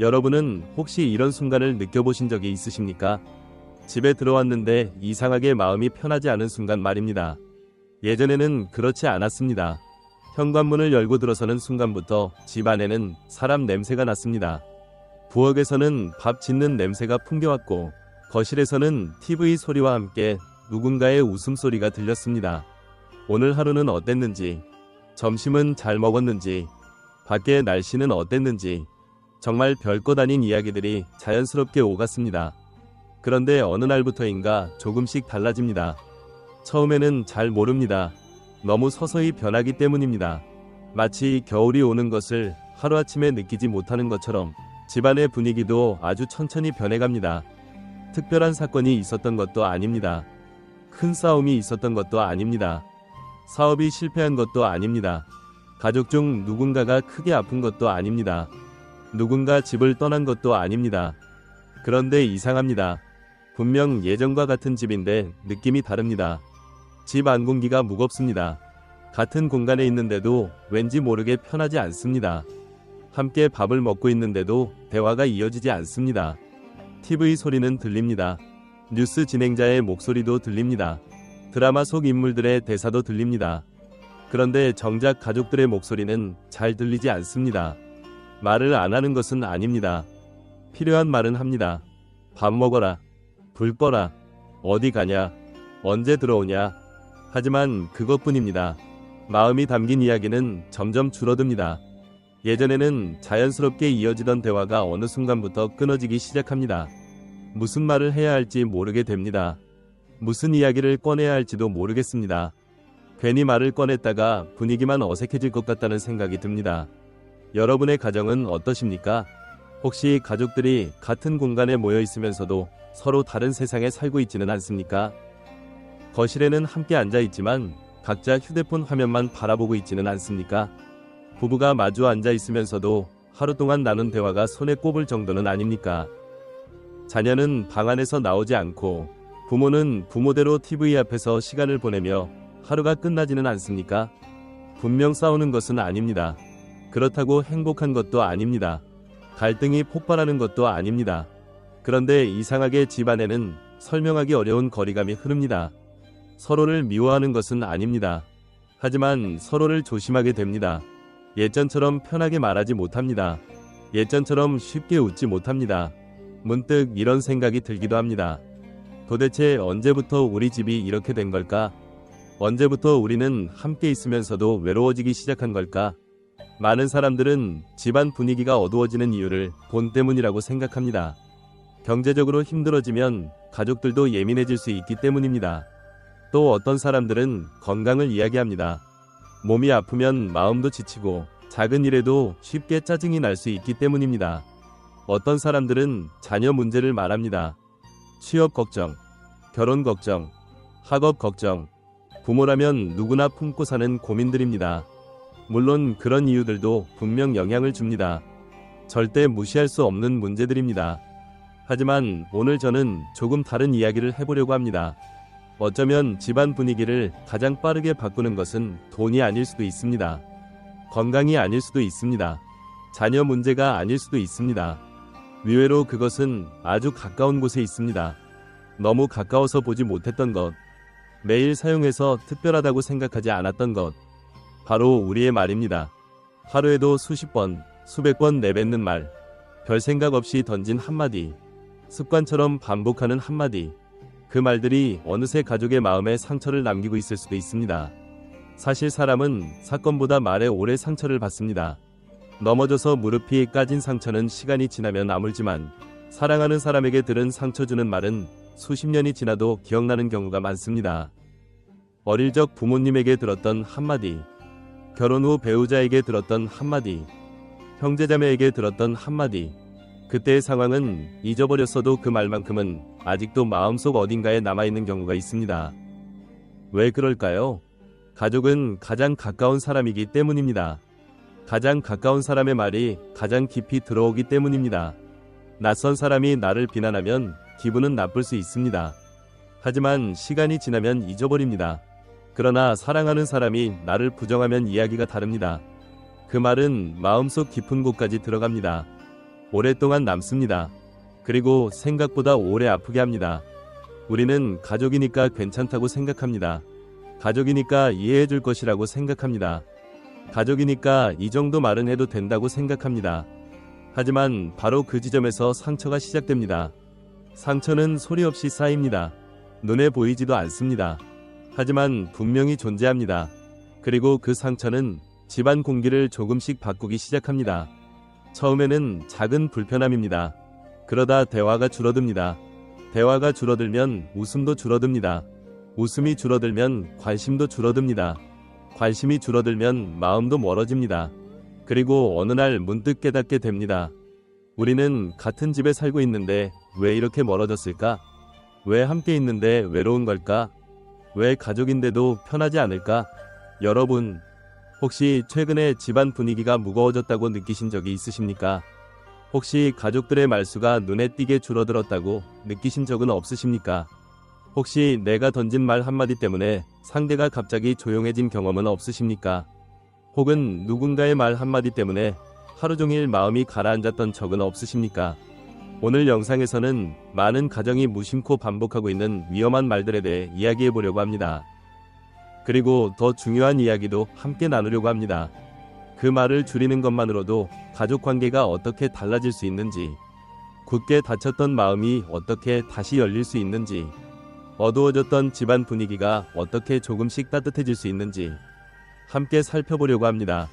여러분은 혹시 이런 순간을 느껴보신 적이 있으십니까? 집에 들어왔는데 이상하게 마음이 편하지 않은 순간 말입니다. 예전에는 그렇지 않았습니다. 현관문을 열고 들어서는 순간부터 집 안에는 사람 냄새가 났습니다. 부엌에서는 밥 짓는 냄새가 풍겨왔고 거실에서는 TV 소리와 함께 누군가의 웃음소리가 들렸습니다. 오늘 하루는 어땠는지, 점심은 잘 먹었는지, 밖의 날씨는 어땠는지, 정말 별것 아닌 이야기들이 자연스럽게 오갔습니다. 그런데 어느 날부터인가 조금씩 달라집니다. 처음에는 잘 모릅니다. 너무 서서히 변하기 때문입니다. 마치 겨울이 오는 것을 하루아침에 느끼지 못하는 것처럼 집안의 분위기도 아주 천천히 변해갑니다. 특별한 사건이 있었던 것도 아닙니다. 큰 싸움이 있었던 것도 아닙니다. 사업이 실패한 것도 아닙니다. 가족 중 누군가가 크게 아픈 것도 아닙니다. 누군가 집을 떠난 것도 아닙니다. 그런데 이상합니다. 분명 예전과 같은 집인데 느낌이 다릅니다. 집 안 공기가 무겁습니다. 같은 공간에 있는데도 왠지 모르게 편하지 않습니다. 함께 밥을 먹고 있는데도 대화가 이어지지 않습니다. TV 소리는 들립니다. 뉴스 진행자의 목소리도 들립니다. 드라마 속 인물들의 대사도 들립니다. 그런데 정작 가족들의 목소리는 잘 들리지 않습니다. 말을 안 하는 것은 아닙니다. 필요한 말은 합니다. 밥 먹어라. 불 꺼라. 어디 가냐. 언제 들어오냐. 하지만 그것뿐입니다. 마음이 담긴 이야기는 점점 줄어듭니다. 예전에는 자연스럽게 이어지던 대화가 어느 순간부터 끊어지기 시작합니다. 무슨 말을 해야 할지 모르게 됩니다. 무슨 이야기를 꺼내야 할지도 모르겠습니다. 괜히 말을 꺼냈다가 분위기만 어색해질 것 같다는 생각이 듭니다. 여러분의 가정은 어떠십니까? 혹시 가족들이 같은 공간에 모여 있으면서도 서로 다른 세상에 살고 있지는 않습니까? 거실에는 함께 앉아 있지만 각자 휴대폰 화면만 바라보고 있지는 않습니까? 부부가 마주 앉아 있으면서도 하루 동안 나눈 대화가 손에 꼽을 정도는 아닙니까? 자녀는 방 안에서 나오지 않고 부모는 부모대로 TV 앞에서 시간을 보내며 하루가 끝나지는 않습니까? 분명 싸우는 것은 아닙니다. 그렇다고 행복한 것도 아닙니다. 갈등이 폭발하는 것도 아닙니다. 그런데 이상하게 집안에는 설명하기 어려운 거리감이 흐릅니다. 서로를 미워하는 것은 아닙니다. 하지만 서로를 조심하게 됩니다. 예전처럼 편하게 말하지 못합니다. 예전처럼 쉽게 웃지 못합니다. 문득 이런 생각이 들기도 합니다. 도대체 언제부터 우리 집이 이렇게 된 걸까? 언제부터 우리는 함께 있으면서도 외로워지기 시작한 걸까? 많은 사람들은 집안 분위기가 어두워지는 이유를 돈 때문이라고 생각합니다. 경제적으로 힘들어지면 가족들도 예민해질 수 있기 때문입니다. 또 어떤 사람들은 건강을 이야기합니다. 몸이 아프면 마음도 지치고 작은 일에도 쉽게 짜증이 날 수 있기 때문입니다. 어떤 사람들은 자녀 문제를 말합니다. 취업 걱정, 결혼 걱정, 학업 걱정, 부모라면 누구나 품고 사는 고민들입니다. 물론 그런 이유들도 분명 영향을 줍니다. 절대 무시할 수 없는 문제들입니다. 하지만 오늘 저는 조금 다른 이야기를 해보려고 합니다. 어쩌면 집안 분위기를 가장 빠르게 바꾸는 것은 돈이 아닐 수도 있습니다. 건강이 아닐 수도 있습니다. 자녀 문제가 아닐 수도 있습니다. 의외로 그것은 아주 가까운 곳에 있습니다. 너무 가까워서 보지 못했던 것, 매일 사용해서 특별하다고 생각하지 않았던 것, 바로 우리의 말입니다. 하루에도 수십 번, 수백 번 내뱉는 말, 별 생각 없이 던진 한마디, 습관처럼 반복하는 한마디, 그 말들이 어느새 가족의 마음에 상처를 남기고 있을 수도 있습니다. 사실 사람은 사건보다 말에 오래 상처를 받습니다. 넘어져서 무릎이 까진 상처는 시간이 지나면 아물지만 사랑하는 사람에게 들은 상처 주는 말은 수십 년이 지나도 기억나는 경우가 많습니다. 어릴 적 부모님에게 들었던 한마디, 결혼 후 배우자에게 들었던 한마디, 형제자매에게 들었던 한마디, 그때의 상황은 잊어버렸어도 그 말만큼은 아직도 마음속 어딘가에 남아있는 경우가 있습니다. 왜 그럴까요? 가족은 가장 가까운 사람이기 때문입니다. 가장 가까운 사람의 말이 가장 깊이 들어오기 때문입니다. 낯선 사람이 나를 비난하면 기분은 나쁠 수 있습니다. 하지만 시간이 지나면 잊어버립니다. 그러나 사랑하는 사람이 나를 부정하면 이야기가 다릅니다. 그 말은 마음속 깊은 곳까지 들어갑니다. 오랫동안 남습니다. 그리고 생각보다 오래 아프게 합니다. 우리는 가족이니까 괜찮다고 생각합니다. 가족이니까 이해해 줄 것이라고 생각합니다. 가족이니까 이 정도 말은 해도 된다고 생각합니다. 하지만 바로 그 지점에서 상처가 시작됩니다. 상처는 소리 없이 쌓입니다. 눈에 보이지도 않습니다. 하지만 분명히 존재합니다. 그리고 그 상처는 집안 공기를 조금씩 바꾸기 시작합니다. 처음에는 작은 불편함입니다. 그러다 대화가 줄어듭니다. 대화가 줄어들면 웃음도 줄어듭니다. 웃음이 줄어들면 관심도 줄어듭니다. 관심이 줄어들면 마음도 멀어집니다. 그리고 어느 날 문득 깨닫게 됩니다. 우리는 같은 집에 살고 있는데 왜 이렇게 멀어졌을까? 왜 함께 있는데 외로운 걸까? 왜 가족인데도 편하지 않을까? 여러분, 혹시 최근에 집안 분위기가 무거워졌다고 느끼신 적이 있으십니까? 혹시 가족들의 말수가 눈에 띄게 줄어들었다고 느끼신 적은 없으십니까? 혹시 내가 던진 말 한마디 때문에 상대가 갑자기 조용해진 경험은 없으십니까? 혹은 누군가의 말 한마디 때문에 하루 종일 마음이 가라앉았던 적은 없으십니까? 오늘 영상에서는 많은 가정이 무심코 반복하고 있는 위험한 말들에 대해 이야기해 보려고 합니다. 그리고 더 중요한 이야기도 함께 나누려고 합니다. 그 말을 줄이는 것만으로도 가족 관계가 어떻게 달라질 수 있는지, 굳게 닫혔던 마음이 어떻게 다시 열릴 수 있는지, 어두워졌던 집안 분위기가 어떻게 조금씩 따뜻해질 수 있는지 함께 살펴보려고 합니다.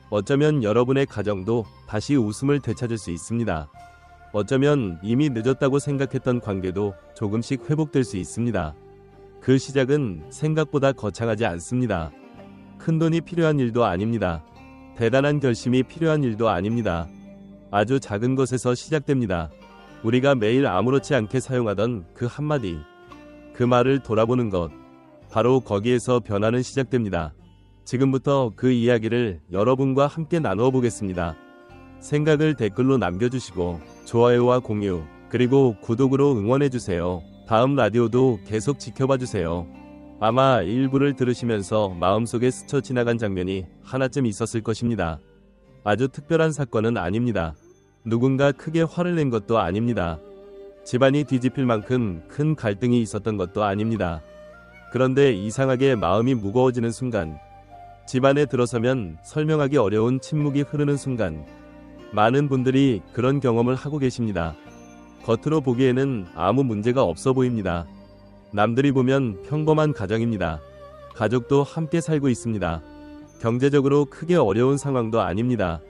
어쩌면 여러분의 가정도 다시 웃음을 되찾을 수 있습니다. 어쩌면 이미 늦었다고 생각했던 관계도 조금씩 회복될 수 있습니다. 그 시작은 생각보다 거창하지 않습니다. 큰 돈이 필요한 일도 아닙니다. 대단한 결심이 필요한 일도 아닙니다. 아주 작은 것에서 시작됩니다. 우리가 매일 아무렇지 않게 사용하던 그 한마디, 그 말을 돌아보는 것, 바로 거기에서 변화는 시작됩니다. 지금부터 그 이야기를 여러분과 함께 나누어 보겠습니다. 생각을 댓글로 남겨주시고 좋아요와 공유, 그리고 구독으로 응원해주세요. 다음 라디오도 계속 지켜봐주세요. 아마 일부를 들으시면서 마음속에 스쳐 지나간 장면이 하나쯤 있었을 것입니다. 아주 특별한 사건은 아닙니다. 누군가 크게 화를 낸 것도 아닙니다. 집안이 뒤집힐 만큼 큰 갈등이 있었던 것도 아닙니다. 그런데 이상하게 마음이 무거워지는 순간, 집안에 들어서면 설명하기 어려운 침묵이 흐르는 순간, 많은 분들이 그런 경험을 하고 계십니다. 겉으로 보기에는 아무 문제가 없어 보입니다. 남들이 보면 평범한 가정입니다. 가족도 함께 살고 있습니다. 경제적으로 크게 어려운 상황도 아닙니다.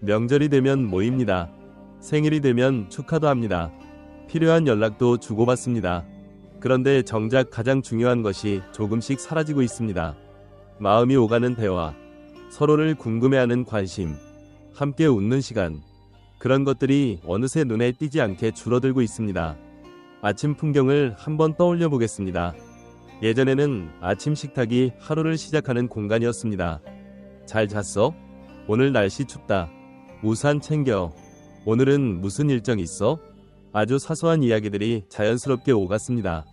명절이 되면 모입니다. 생일이 되면 축하도 합니다. 필요한 연락도 주고받습니다. 그런데 정작 가장 중요한 것이 조금씩 사라지고 있습니다. 마음이 오가는 대화, 서로를 궁금해하는 관심, 함께 웃는 시간, 그런 것들이 어느새 눈에 띄지 않게 줄어들고 있습니다. 아침 풍경을 한번 떠올려 보겠습니다. 예전에는 아침 식탁이 하루를 시작하는 공간이었습니다. 잘 잤어? 오늘 날씨 춥다. 우산 챙겨. 오늘은 무슨 일정 있어? 아주 사소한 이야기들이 자연스럽게 오갔습니다.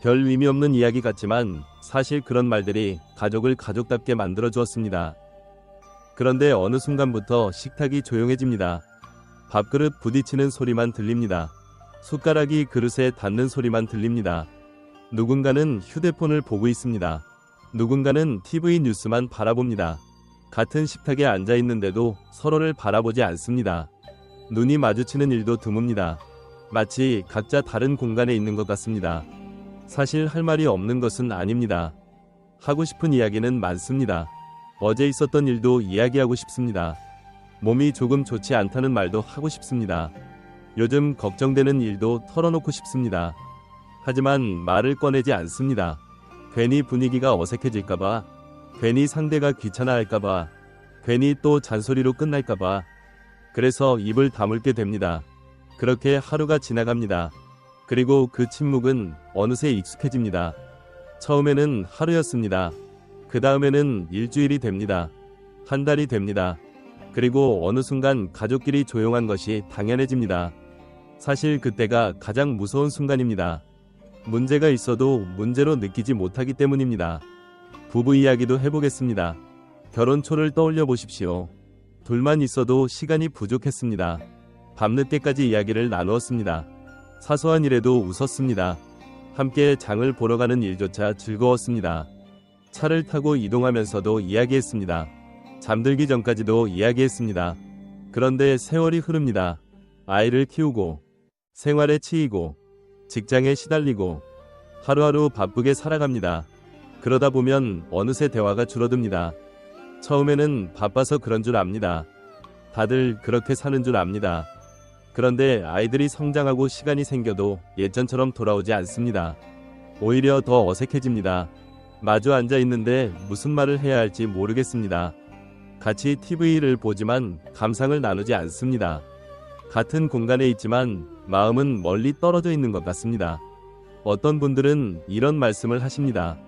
별 의미 없는 이야기 같지만 사실 그런 말들이 가족을 가족답게 만들어 주었습니다. 그런데 어느 순간부터 식탁이 조용해집니다. 밥그릇 부딪히는 소리만 들립니다. 숟가락이 그릇에 닿는 소리만 들립니다. 누군가는 휴대폰을 보고 있습니다. 누군가는 TV 뉴스만 바라봅니다. 같은 식탁에 앉아 있는데도 서로를 바라보지 않습니다. 눈이 마주치는 일도 드뭅니다. 마치 각자 다른 공간에 있는 것 같습니다. 사실 할 말이 없는 것은 아닙니다. 하고 싶은 이야기는 많습니다. 어제 있었던 일도 이야기하고 싶습니다. 몸이 조금 좋지 않다는 말도 하고 싶습니다. 요즘 걱정되는 일도 털어놓고 싶습니다. 하지만 말을 꺼내지 않습니다. 괜히 분위기가 어색해질까봐, 괜히 상대가 귀찮아할까봐, 괜히 또 잔소리로 끝날까봐. 그래서 입을 다물게 됩니다. 그렇게 하루가 지나갑니다. 그리고 그 침묵은 어느새 익숙해집니다. 처음에는 하루였습니다. 그 다음에는 일주일이 됩니다. 한 달이 됩니다. 그리고 어느 순간 가족끼리 조용한 것이 당연해집니다. 사실 그때가 가장 무서운 순간입니다. 문제가 있어도 문제로 느끼지 못하기 때문입니다. 부부 이야기도 해보겠습니다. 결혼 초를 떠올려 보십시오. 둘만 있어도 시간이 부족했습니다. 밤늦게까지 이야기를 나누었습니다. 사소한 일에도 웃었습니다. 함께 장을 보러 가는 일조차 즐거웠습니다. 차를 타고 이동하면서도 이야기했습니다. 잠들기 전까지도 이야기했습니다. 그런데 세월이 흐릅니다. 아이를 키우고 생활에 치이고 직장에 시달리고 하루하루 바쁘게 살아갑니다. 그러다 보면 어느새 대화가 줄어듭니다. 처음에는 바빠서 그런 줄 압니다. 다들 그렇게 사는 줄 압니다. 그런데 아이들이 성장하고 시간이 생겨도 예전처럼 돌아오지 않습니다. 오히려 더 어색해집니다. 마주 앉아 있는데 무슨 말을 해야 할지 모르겠습니다. 같이 TV를 보지만 감상을 나누지 않습니다. 같은 공간에 있지만 마음은 멀리 떨어져 있는 것 같습니다. 어떤 분들은 이런 말씀을 하십니다.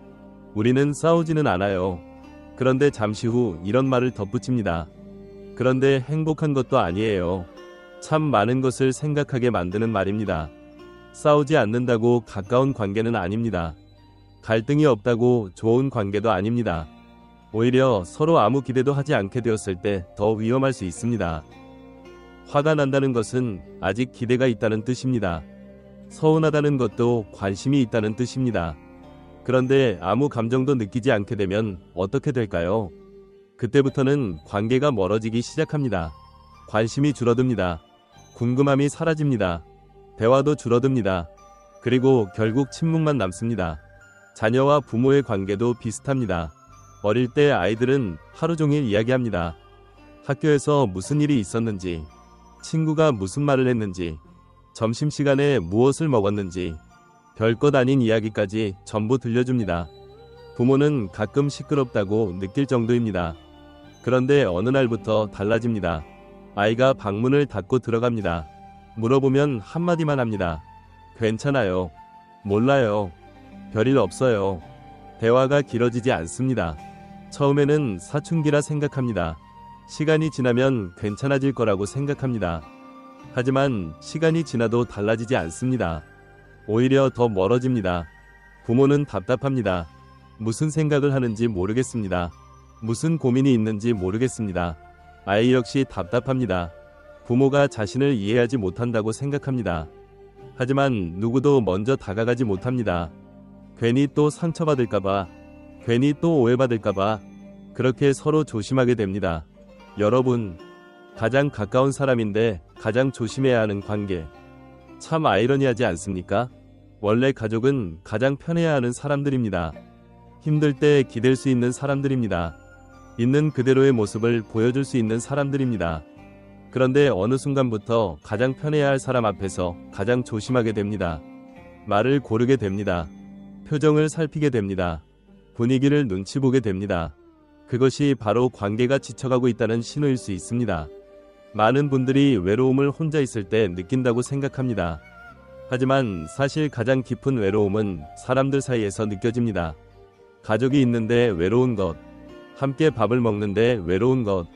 우리는 싸우지는 않아요. 그런데 잠시 후 이런 말을 덧붙입니다. 그런데 행복한 것도 아니에요. 참 많은 것을 생각하게 만드는 말입니다. 싸우지 않는다고 가까운 관계는 아닙니다. 갈등이 없다고 좋은 관계도 아닙니다. 오히려 서로 아무 기대도 하지 않게 되었을 때 더 위험할 수 있습니다. 화가 난다는 것은 아직 기대가 있다는 뜻입니다. 서운하다는 것도 관심이 있다는 뜻입니다. 그런데 아무 감정도 느끼지 않게 되면 어떻게 될까요? 그때부터는 관계가 멀어지기 시작합니다. 관심이 줄어듭니다. 궁금함이 사라집니다. 대화도 줄어듭니다. 그리고 결국 침묵만 남습니다. 자녀와 부모의 관계도 비슷합니다. 어릴 때 아이들은 하루 종일 이야기합니다. 학교에서 무슨 일이 있었는지, 친구가 무슨 말을 했는지, 점심시간에 무엇을 먹었는지, 별것 아닌 이야기까지 전부 들려줍니다. 부모는 가끔 시끄럽다고 느낄 정도입니다. 그런데 어느 날부터 달라집니다. 아이가 방문을 닫고 들어갑니다. 물어보면 한마디만 합니다. 괜찮아요. 몰라요. 별일 없어요. 대화가 길어지지 않습니다. 처음에는 사춘기라 생각합니다. 시간이 지나면 괜찮아질 거라고 생각합니다. 하지만 시간이 지나도 달라지지 않습니다. 오히려 더 멀어집니다. 부모는 답답합니다. 무슨 생각을 하는지 모르겠습니다. 무슨 고민이 있는지 모르겠습니다. 아이 역시 답답합니다. 부모가 자신을 이해하지 못한다고 생각합니다. 하지만 누구도 먼저 다가가지 못합니다. 괜히 또 상처받을까봐, 괜히 또 오해받을까봐 그렇게 서로 조심하게 됩니다. 여러분, 가장 가까운 사람인데 가장 조심해야 하는 관계. 참 아이러니하지 않습니까? 원래 가족은 가장 편해야 하는 사람들입니다. 힘들 때 기댈 수 있는 사람들입니다. 있는 그대로의 모습을 보여줄 수 있는 사람들입니다. 그런데 어느 순간부터 가장 편해야 할 사람 앞에서 가장 조심하게 됩니다. 말을 고르게 됩니다. 표정을 살피게 됩니다. 분위기를 눈치 보게 됩니다. 그것이 바로 관계가 지쳐가고 있다는 신호일 수 있습니다. 많은 분들이 외로움을 혼자 있을 때 느낀다고 생각합니다. 하지만 사실 가장 깊은 외로움은 사람들 사이에서 느껴집니다. 가족이 있는데 외로운 것, 함께 밥을 먹는데 외로운 것,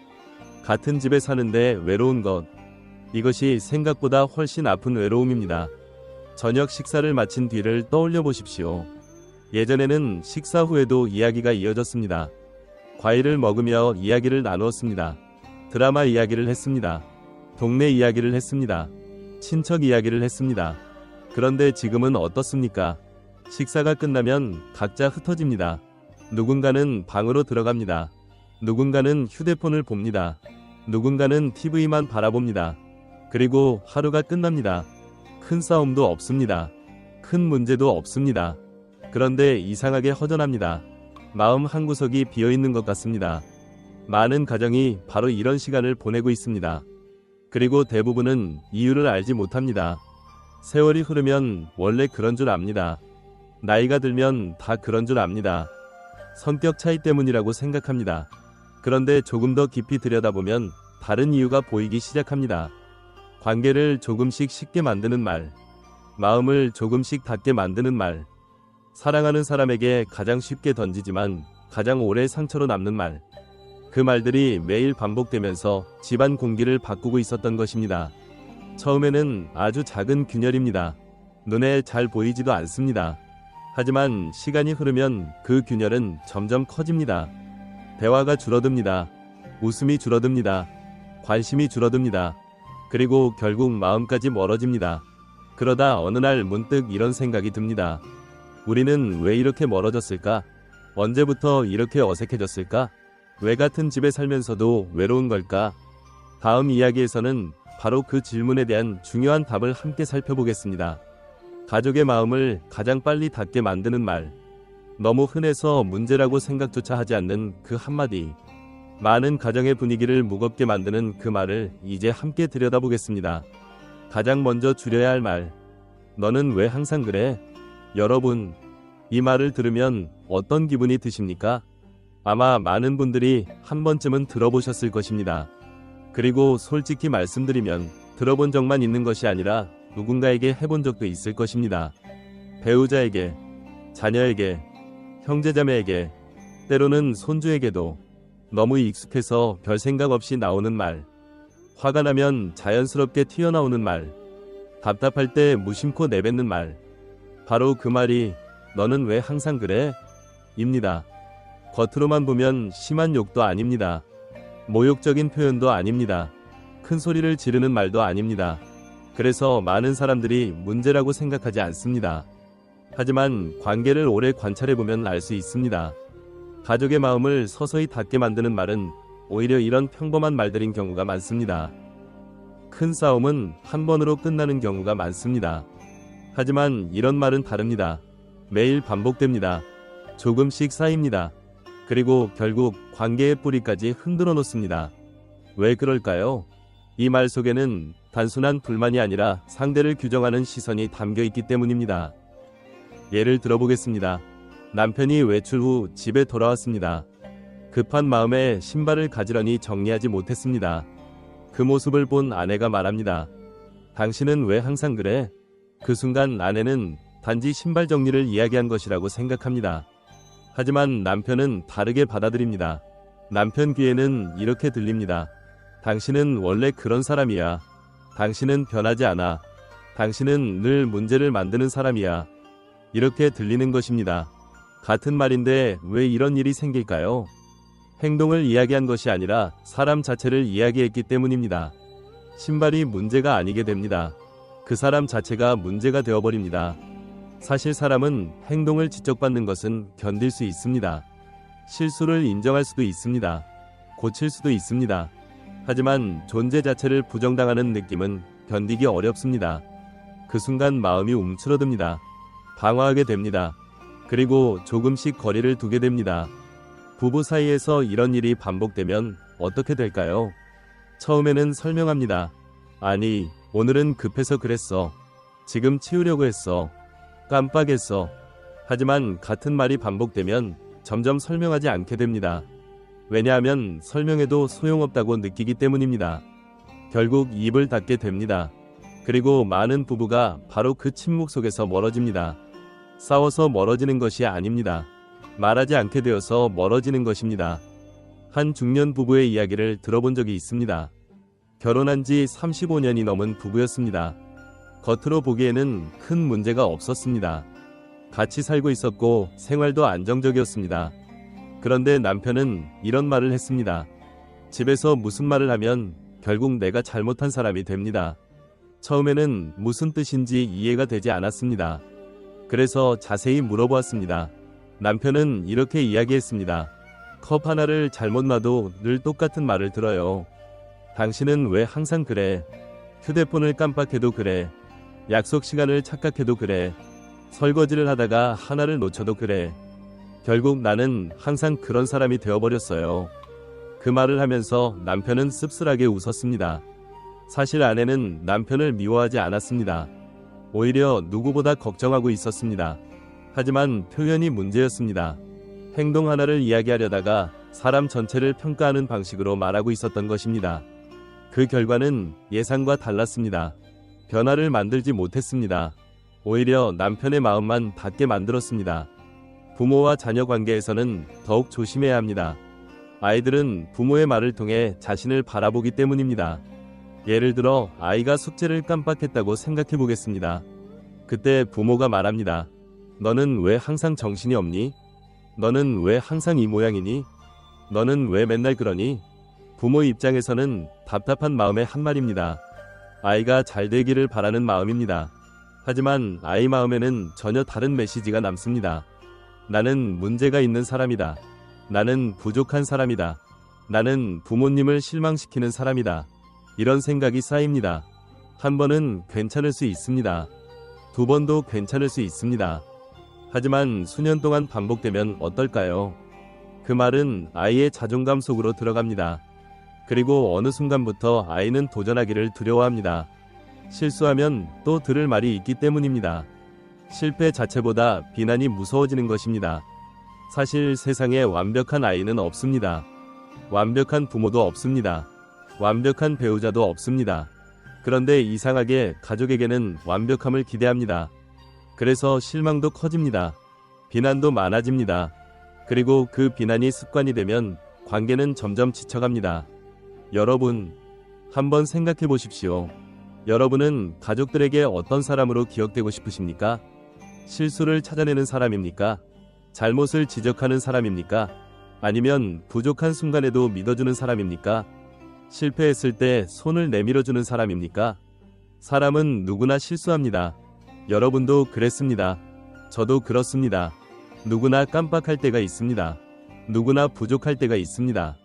같은 집에 사는데 외로운 것, 이것이 생각보다 훨씬 아픈 외로움입니다. 저녁 식사를 마친 뒤를 떠올려 보십시오. 예전에는 식사 후에도 이야기가 이어졌습니다. 과일을 먹으며 이야기를 나누었습니다. 드라마 이야기를 했습니다. 동네 이야기를 했습니다. 친척 이야기를 했습니다. 그런데 지금은 어떻습니까? 식사가 끝나면 각자 흩어집니다. 누군가는 방으로 들어갑니다. 누군가는 휴대폰을 봅니다. 누군가는 TV만 바라봅니다. 그리고 하루가 끝납니다. 큰 싸움도 없습니다. 큰 문제도 없습니다. 그런데 이상하게 허전합니다. 마음 한구석이 비어있는 것 같습니다. 많은 가정이 바로 이런 시간을 보내고 있습니다. 그리고 대부분은 이유를 알지 못합니다. 세월이 흐르면 원래 그런 줄 압니다. 나이가 들면 다 그런 줄 압니다. 성격 차이 때문이라고 생각합니다. 그런데 조금 더 깊이 들여다보면 다른 이유가 보이기 시작합니다. 관계를 조금씩 쉽게 만드는 말, 마음을 조금씩 닫게 만드는 말, 사랑하는 사람에게 가장 쉽게 던지지만 가장 오래 상처로 남는 말, 그 말들이 매일 반복되면서 집안 공기를 바꾸고 있었던 것입니다. 처음에는 아주 작은 균열입니다. 눈에 잘 보이지도 않습니다. 하지만 시간이 흐르면 그 균열은 점점 커집니다. 대화가 줄어듭니다. 웃음이 줄어듭니다. 관심이 줄어듭니다. 그리고 결국 마음까지 멀어집니다. 그러다 어느 날 문득 이런 생각이 듭니다. 우리는 왜 이렇게 멀어졌을까? 언제부터 이렇게 어색해졌을까? 왜 같은 집에 살면서도 외로운 걸까? 다음 이야기에서는 바로 그 질문에 대한 중요한 답을 함께 살펴보겠습니다. 가족의 마음을 가장 빨리 닿게 만드는 말. 너무 흔해서 문제라고 생각조차 하지 않는 그 한마디. 많은 가정의 분위기를 무겁게 만드는 그 말을 이제 함께 들여다보겠습니다. 가장 먼저 줄여야 할 말. 너는 왜 항상 그래? 여러분, 이 말을 들으면 어떤 기분이 드십니까? 아마 많은 분들이 한 번쯤은 들어보셨을 것입니다. 그리고 솔직히 말씀드리면 들어본 적만 있는 것이 아니라 누군가에게 해본 적도 있을 것입니다. 배우자에게, 자녀에게, 형제자매에게, 때로는 손주에게도 너무 익숙해서 별 생각 없이 나오는 말. 화가 나면 자연스럽게 튀어나오는 말. 답답할 때 무심코 내뱉는 말. 바로 그 말이 너는 왜 항상 그래? 입니다. 겉으로만 보면 심한 욕도 아닙니다. 모욕적인 표현도 아닙니다. 큰 소리를 지르는 말도 아닙니다. 그래서 많은 사람들이 문제라고 생각하지 않습니다. 하지만 관계를 오래 관찰해보면 알 수 있습니다. 가족의 마음을 서서히 닿게 만드는 말은 오히려 이런 평범한 말들인 경우가 많습니다. 큰 싸움은 한 번으로 끝나는 경우가 많습니다. 하지만 이런 말은 다릅니다. 매일 반복됩니다. 조금씩 쌓입니다. 그리고 결국 관계의 뿌리까지 흔들어 놓습니다. 왜 그럴까요? 이 말 속에는 단순한 불만이 아니라 상대를 규정하는 시선이 담겨 있기 때문입니다. 예를 들어보겠습니다. 남편이 외출 후 집에 돌아왔습니다. 급한 마음에 신발을 가지런히 정리하지 못했습니다. 그 모습을 본 아내가 말합니다. 당신은 왜 항상 그래? 그 순간 아내는 단지 신발 정리를 이야기한 것이라고 생각합니다. 하지만 남편은 다르게 받아들입니다. 남편 귀에는 이렇게 들립니다. 당신은 원래 그런 사람이야. 당신은 변하지 않아. 당신은 늘 문제를 만드는 사람이야. 이렇게 들리는 것입니다. 같은 말인데 왜 이런 일이 생길까요? 행동을 이야기한 것이 아니라 사람 자체를 이야기했기 때문입니다. 신발이 문제가 아니게 됩니다. 그 사람 자체가 문제가 되어버립니다. 사실 사람은 행동을 지적받는 것은 견딜 수 있습니다. 실수를 인정할 수도 있습니다. 고칠 수도 있습니다. 하지만 존재 자체를 부정당하는 느낌은 견디기 어렵습니다. 그 순간 마음이 움츠러듭니다. 방어하게 됩니다. 그리고 조금씩 거리를 두게 됩니다. 부부 사이에서 이런 일이 반복되면 어떻게 될까요? 처음에는 설명합니다. 아니, 오늘은 급해서 그랬어. 지금 치우려고 했어. 깜빡했어. 하지만 같은 말이 반복되면 점점 설명하지 않게 됩니다. 왜냐하면 설명해도 소용없다고 느끼기 때문입니다. 결국 입을 닫게 됩니다. 그리고 많은 부부가 바로 그 침묵 속에서 멀어집니다. 싸워서 멀어지는 것이 아닙니다. 말하지 않게 되어서 멀어지는 것입니다. 한 중년 부부의 이야기를 들어본 적이 있습니다. 결혼한 지 35년이 넘은 부부였습니다. 겉으로 보기에는 큰 문제가 없었습니다. 같이 살고 있었고 생활도 안정적이었습니다. 그런데 남편은 이런 말을 했습니다. 집에서 무슨 말을 하면 결국 내가 잘못한 사람이 됩니다. 처음에는 무슨 뜻인지 이해가 되지 않았습니다. 그래서 자세히 물어보았습니다. 남편은 이렇게 이야기했습니다. 컵 하나를 잘못 놔도 늘 똑같은 말을 들어요. 당신은 왜 항상 그래? 휴대폰을 깜빡해도 그래. 약속 시간을 착각해도 그래. 설거지를 하다가 하나를 놓쳐도 그래. 결국 나는 항상 그런 사람이 되어버렸어요. 그 말을 하면서 남편은 씁쓸하게 웃었습니다. 사실 아내는 남편을 미워하지 않았습니다. 오히려 누구보다 걱정하고 있었습니다. 하지만 표현이 문제였습니다. 행동 하나를 이야기하려다가 사람 전체를 평가하는 방식으로 말하고 있었던 것입니다. 그 결과는 예상과 달랐습니다. 변화를 만들지 못했습니다. 오히려 남편의 마음만 닫게 만들었습니다. 부모와 자녀 관계에서는 더욱 조심해야 합니다. 아이들은 부모의 말을 통해 자신을 바라보기 때문입니다. 예를 들어 아이가 숙제를 깜빡했다고 생각해 보겠습니다. 그때 부모가 말합니다. 너는 왜 항상 정신이 없니? 너는 왜 항상 이 모양이니? 너는 왜 맨날 그러니? 부모 입장에서는 답답한 마음의 한말입니다. 아이가 잘 되기를 바라는 마음입니다. 하지만 아이 마음에는 전혀 다른 메시지가 남습니다. 나는 문제가 있는 사람이다. 나는 부족한 사람이다. 나는 부모님을 실망시키는 사람이다. 이런 생각이 쌓입니다. 한 번은 괜찮을 수 있습니다. 두 번도 괜찮을 수 있습니다. 하지만 수년 동안 반복되면 어떨까요? 그 말은 아이의 자존감 속으로 들어갑니다. 그리고 어느 순간부터 아이는 도전하기를 두려워합니다. 실수하면 또 들을 말이 있기 때문입니다. 실패 자체보다 비난이 무서워지는 것입니다. 사실 세상에 완벽한 아이는 없습니다. 완벽한 부모도 없습니다. 완벽한 배우자도 없습니다. 그런데 이상하게 가족에게는 완벽함을 기대합니다. 그래서 실망도 커집니다. 비난도 많아집니다. 그리고 그 비난이 습관이 되면 관계는 점점 지쳐갑니다. 여러분, 한번 생각해 보십시오. 여러분은 가족들에게 어떤 사람으로 기억되고 싶으십니까? 실수를 찾아내는 사람입니까? 잘못을 지적하는 사람입니까? 아니면 부족한 순간에도 믿어주는 사람입니까? 실패했을 때 손을 내밀어주는 사람입니까? 사람은 누구나 실수합니다. 여러분도 그랬습니다. 저도 그렇습니다. 누구나 깜빡할 때가 있습니다. 누구나 부족할 때가 있습니다.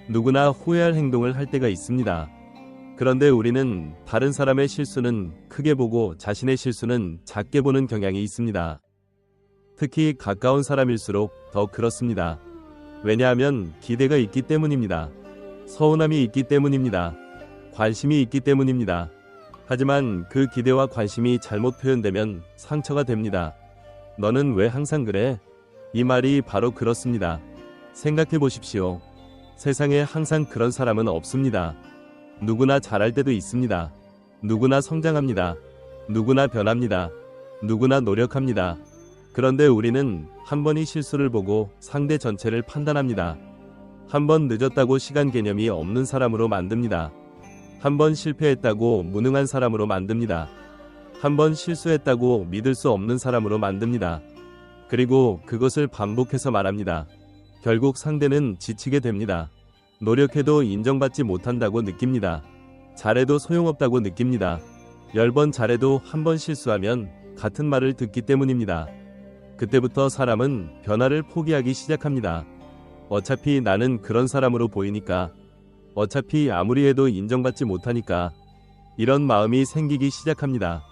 누구나 후회할 행동을 할 때가 있습니다. 그런데 우리는 다른 사람의 실수는 크게 보고 자신의 실수는 작게 보는 경향이 있습니다. 특히 가까운 사람일수록 더 그렇습니다. 왜냐하면 기대가 있기 때문입니다. 서운함이 있기 때문입니다. 관심이 있기 때문입니다. 하지만 그 기대와 관심이 잘못 표현되면 상처가 됩니다. 너는 왜 항상 그래? 이 말이 바로 그렇습니다. 생각해 보십시오. 세상에 항상 그런 사람은 없습니다. 누구나 잘할 때도 있습니다. 누구나 성장합니다. 누구나 변합니다. 누구나 노력합니다. 그런데 우리는 한 번의 실수를 보고 상대 전체를 판단합니다. 한 번 늦었다고 시간 개념이 없는 사람으로 만듭니다. 한 번 실패했다고 무능한 사람으로 만듭니다. 한 번 실수했다고 믿을 수 없는 사람으로 만듭니다. 그리고 그것을 반복해서 말합니다. 결국 상대는 지치게 됩니다. 노력해도 인정받지 못한다고 느낍니다. 잘해도 소용없다고 느낍니다. 10번 잘해도 한 번 실수하면 같은 말을 듣기 때문입니다. 그때부터 사람은 변화를 포기하기 시작합니다. 어차피 나는 그런 사람으로 보이니까, 어차피 아무리 해도 인정받지 못하니까, 이런 마음이 생기기 시작합니다.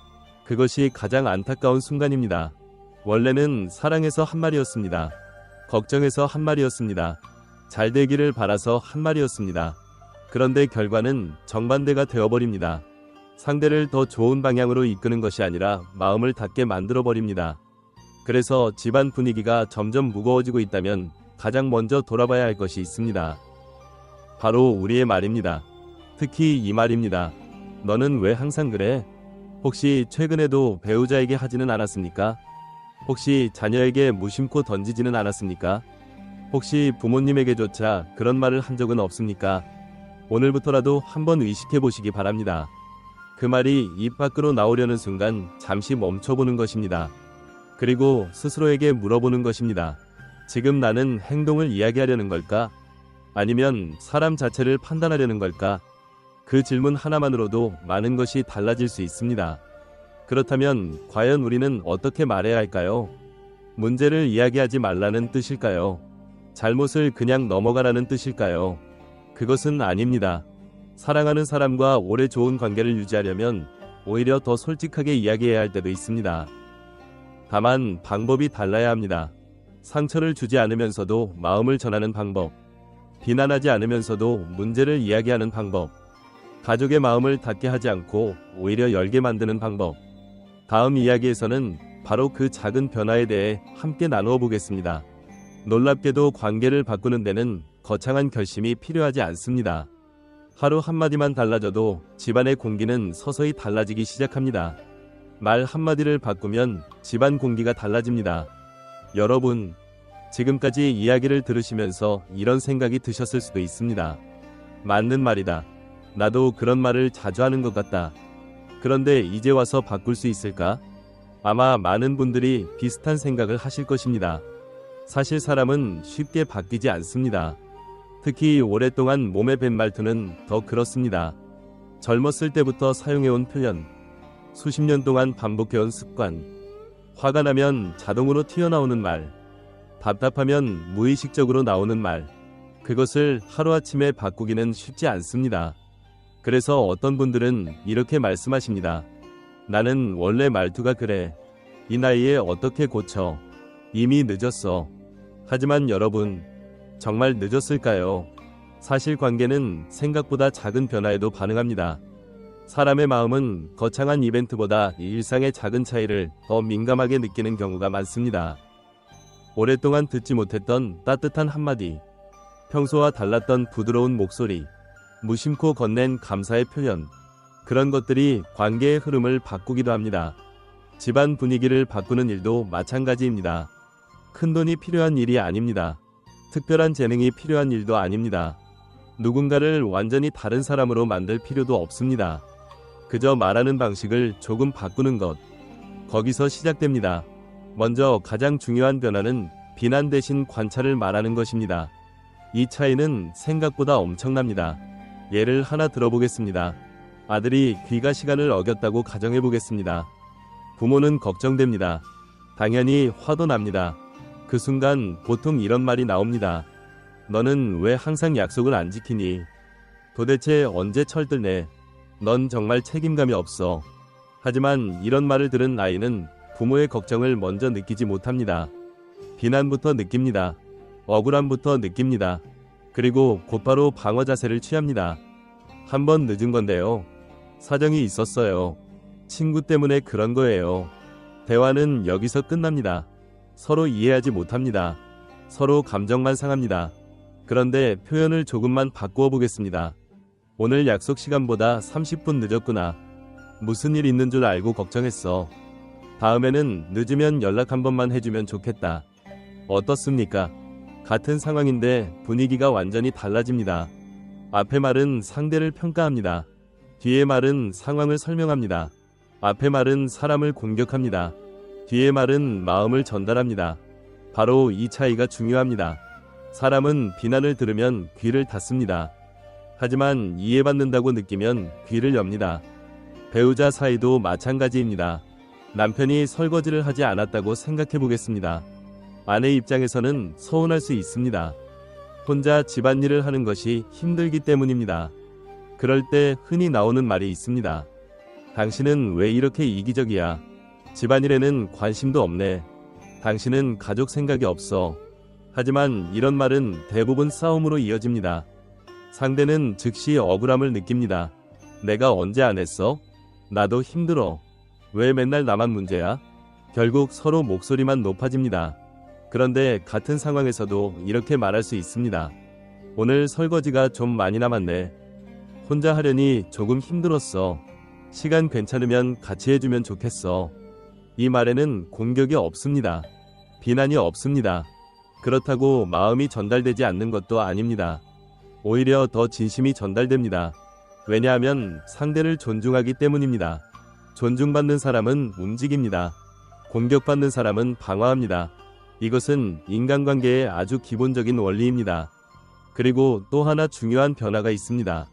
그것이 가장 안타까운 순간입니다. 원래는 사랑해서 한 말이었습니다. 걱정해서 한 말이었습니다. 잘 되기를 바라서 한 말이었습니다. 그런데 결과는 정반대가 되어버립니다. 상대를 더 좋은 방향으로 이끄는 것이 아니라 마음을 닫게 만들어버립니다. 그래서 집안 분위기가 점점 무거워지고 있다면 가장 먼저 돌아봐야 할 것이 있습니다. 바로 우리의 말입니다. 특히 이 말입니다. 너는 왜 항상 그래? 혹시 최근에도 배우자에게 하지는 않았습니까? 혹시 자녀에게 무심코 던지지는 않았습니까? 혹시 부모님에게조차 그런 말을 한 적은 없습니까? 오늘부터라도 한번 의식해 보시기 바랍니다. 그 말이 입 밖으로 나오려는 순간 잠시 멈춰보는 것입니다. 그리고 스스로에게 물어보는 것입니다. 지금 나는 행동을 이야기하려는 걸까? 아니면 사람 자체를 판단하려는 걸까? 그 질문 하나만으로도 많은 것이 달라질 수 있습니다. 그렇다면 과연 우리는 어떻게 말해야 할까요? 문제를 이야기하지 말라는 뜻일까요? 잘못을 그냥 넘어가라는 뜻일까요? 그것은 아닙니다. 사랑하는 사람과 오래 좋은 관계를 유지하려면 오히려 더 솔직하게 이야기해야 할 때도 있습니다. 다만 방법이 달라야 합니다. 상처를 주지 않으면서도 마음을 전하는 방법, 비난하지 않으면서도 문제를 이야기하는 방법, 가족의 마음을 닫게 하지 않고 오히려 열게 만드는 방법. 다음 이야기에서는 바로 그 작은 변화에 대해 함께 나누어 보겠습니다. 놀랍게도 관계를 바꾸는 데는 거창한 결심이 필요하지 않습니다. 하루 한마디만 달라져도 집안의 공기는 서서히 달라지기 시작합니다. 말 한마디를 바꾸면 집안 공기가 달라집니다. 여러분, 지금까지 이야기를 들으시면서 이런 생각이 드셨을 수도 있습니다. 맞는 말이다. 나도 그런 말을 자주 하는 것 같다. 그런데 이제 와서 바꿀 수 있을까? 아마 많은 분들이 비슷한 생각을 하실 것입니다. 사실 사람은 쉽게 바뀌지 않습니다. 특히 오랫동안 몸에 밴 말투는 더 그렇습니다. 젊었을 때부터 사용해온 표현, 수십 년 동안 반복해온 습관, 화가 나면 자동으로 튀어나오는 말, 답답하면 무의식적으로 나오는 말, 그것을 하루아침에 바꾸기는 쉽지 않습니다. 그래서 어떤 분들은 이렇게 말씀하십니다. 나는 원래 말투가 그래. 이 나이에 어떻게 고쳐? 이미 늦었어. 하지만 여러분, 정말 늦었을까요? 사실 관계는 생각보다 작은 변화에도 반응합니다. 사람의 마음은 거창한 이벤트보다 일상의 작은 차이를 더 민감하게 느끼는 경우가 많습니다. 오랫동안 듣지 못했던 따뜻한 한마디, 평소와 달랐던 부드러운 목소리, 무심코 건넨 감사의 표현, 그런 것들이 관계의 흐름을 바꾸기도 합니다. 집안 분위기를 바꾸는 일도 마찬가지입니다. 큰돈이 필요한 일이 아닙니다. 특별한 재능이 필요한 일도 아닙니다. 누군가를 완전히 다른 사람으로 만들 필요도 없습니다. 그저 말하는 방식을 조금 바꾸는 것, 거기서 시작됩니다. 먼저 가장 중요한 변화는 비난 대신 관찰을 말하는 것입니다. 이 차이는 생각보다 엄청납니다. 예를 하나 들어보겠습니다. 아들이 귀가 시간을 어겼다고 가정해보겠습니다. 부모는 걱정됩니다. 당연히 화도 납니다. 그 순간 보통 이런 말이 나옵니다. 너는 왜 항상 약속을 안 지키니? 도대체 언제 철들네? 넌 정말 책임감이 없어. 하지만 이런 말을 들은 아이는 부모의 걱정을 먼저 느끼지 못합니다. 비난부터 느낍니다. 억울함부터 느낍니다. 그리고 곧바로 방어 자세를 취합니다. 한 번 늦은 건데요. 사정이 있었어요. 친구 때문에 그런 거예요. 대화는 여기서 끝납니다. 서로 이해하지 못합니다. 서로 감정만 상합니다. 그런데 표현을 조금만 바꾸어 보겠습니다. 오늘 약속 시간보다 30분 늦었구나. 무슨 일 있는 줄 알고 걱정했어. 다음에는 늦으면 연락 한 번만 해주면 좋겠다. 어떻습니까? 같은 상황인데 분위기가 완전히 달라집니다. 앞의 말은 상대를 평가합니다. 뒤의 말은 상황을 설명합니다. 앞의 말은 사람을 공격합니다. 뒤의 말은 마음을 전달합니다. 바로 이 차이가 중요합니다. 사람은 비난을 들으면 귀를 닫습니다. 하지만 이해받는다고 느끼면 귀를 엽니다. 배우자 사이도 마찬가지입니다. 남편이 설거지를 하지 않았다고 생각해 보겠습니다. 아내 입장에서는 서운할 수 있습니다. 혼자 집안일을 하는 것이 힘들기 때문입니다. 그럴 때 흔히 나오는 말이 있습니다. 당신은 왜 이렇게 이기적이야? 집안일에는 관심도 없네. 당신은 가족 생각이 없어. 하지만 이런 말은 대부분 싸움으로 이어집니다. 상대는 즉시 억울함을 느낍니다. 내가 언제 안 했어? 나도 힘들어. 왜 맨날 나만 문제야? 결국 서로 목소리만 높아집니다. 그런데 같은 상황에서도 이렇게 말할 수 있습니다. 오늘 설거지가 좀 많이 남았네. 혼자 하려니 조금 힘들었어. 시간 괜찮으면 같이 해주면 좋겠어. 이 말에는 공격이 없습니다. 비난이 없습니다. 그렇다고 마음이 전달되지 않는 것도 아닙니다. 오히려 더 진심이 전달됩니다. 왜냐하면 상대를 존중하기 때문입니다. 존중받는 사람은 움직입니다. 공격받는 사람은 방어합니다. 이것은 인간관계의 아주 기본적인 원리입니다. 그리고 또 하나 중요한 변화가 있습니다.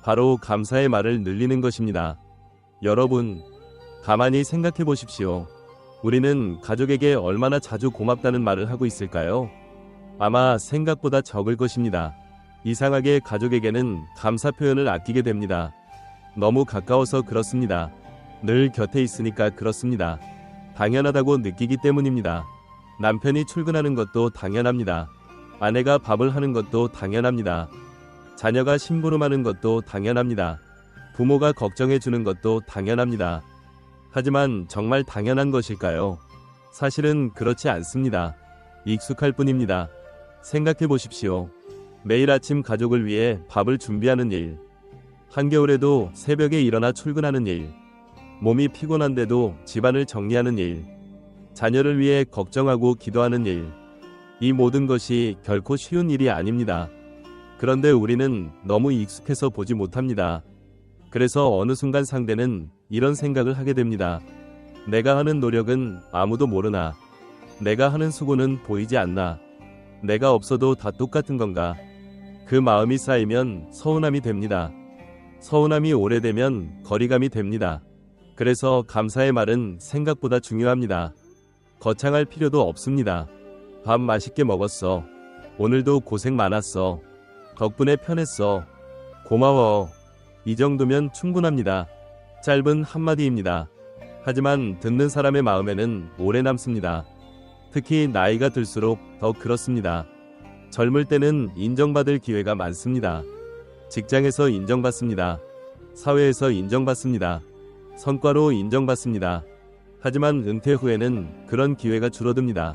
바로 감사의 말을 늘리는 것입니다. 여러분, 가만히 생각해 보십시오. 우리는 가족에게 얼마나 자주 고맙다는 말을 하고 있을까요? 아마 생각보다 적을 것입니다. 이상하게 가족에게는 감사 표현을 아끼게 됩니다. 너무 가까워서 그렇습니다. 늘 곁에 있으니까 그렇습니다. 당연하다고 느끼기 때문입니다. 남편이 출근하는 것도 당연합니다. 아내가 밥을 하는 것도 당연합니다. 자녀가 심부름하는 것도 당연합니다. 부모가 걱정해 주는 것도 당연합니다. 하지만 정말 당연한 것일까요? 사실은 그렇지 않습니다. 익숙할 뿐입니다. 생각해 보십시오. 매일 아침 가족을 위해 밥을 준비하는 일, 한겨울에도 새벽에 일어나 출근하는 일, 몸이 피곤한데도 집안을 정리하는 일, 자녀를 위해 걱정하고 기도하는 일, 이 모든 것이 결코 쉬운 일이 아닙니다. 그런데 우리는 너무 익숙해서 보지 못합니다. 그래서 어느 순간 상대는 이런 생각을 하게 됩니다. 내가 하는 노력은 아무도 모르나? 내가 하는 수고는 보이지 않나? 내가 없어도 다 똑같은 건가? 그 마음이 쌓이면 서운함이 됩니다. 서운함이 오래되면 거리감이 됩니다. 그래서 감사의 말은 생각보다 중요합니다. 거창할 필요도 없습니다. 밥 맛있게 먹었어. 오늘도 고생 많았어. 덕분에 편했어. 고마워. 이 정도면 충분합니다. 짧은 한마디입니다. 하지만 듣는 사람의 마음에는 오래 남습니다. 특히 나이가 들수록 더 그렇습니다. 젊을 때는 인정받을 기회가 많습니다. 직장에서 인정받습니다. 사회에서 인정받습니다. 성과로 인정받습니다. 하지만 은퇴 후에는 그런 기회가 줄어듭니다.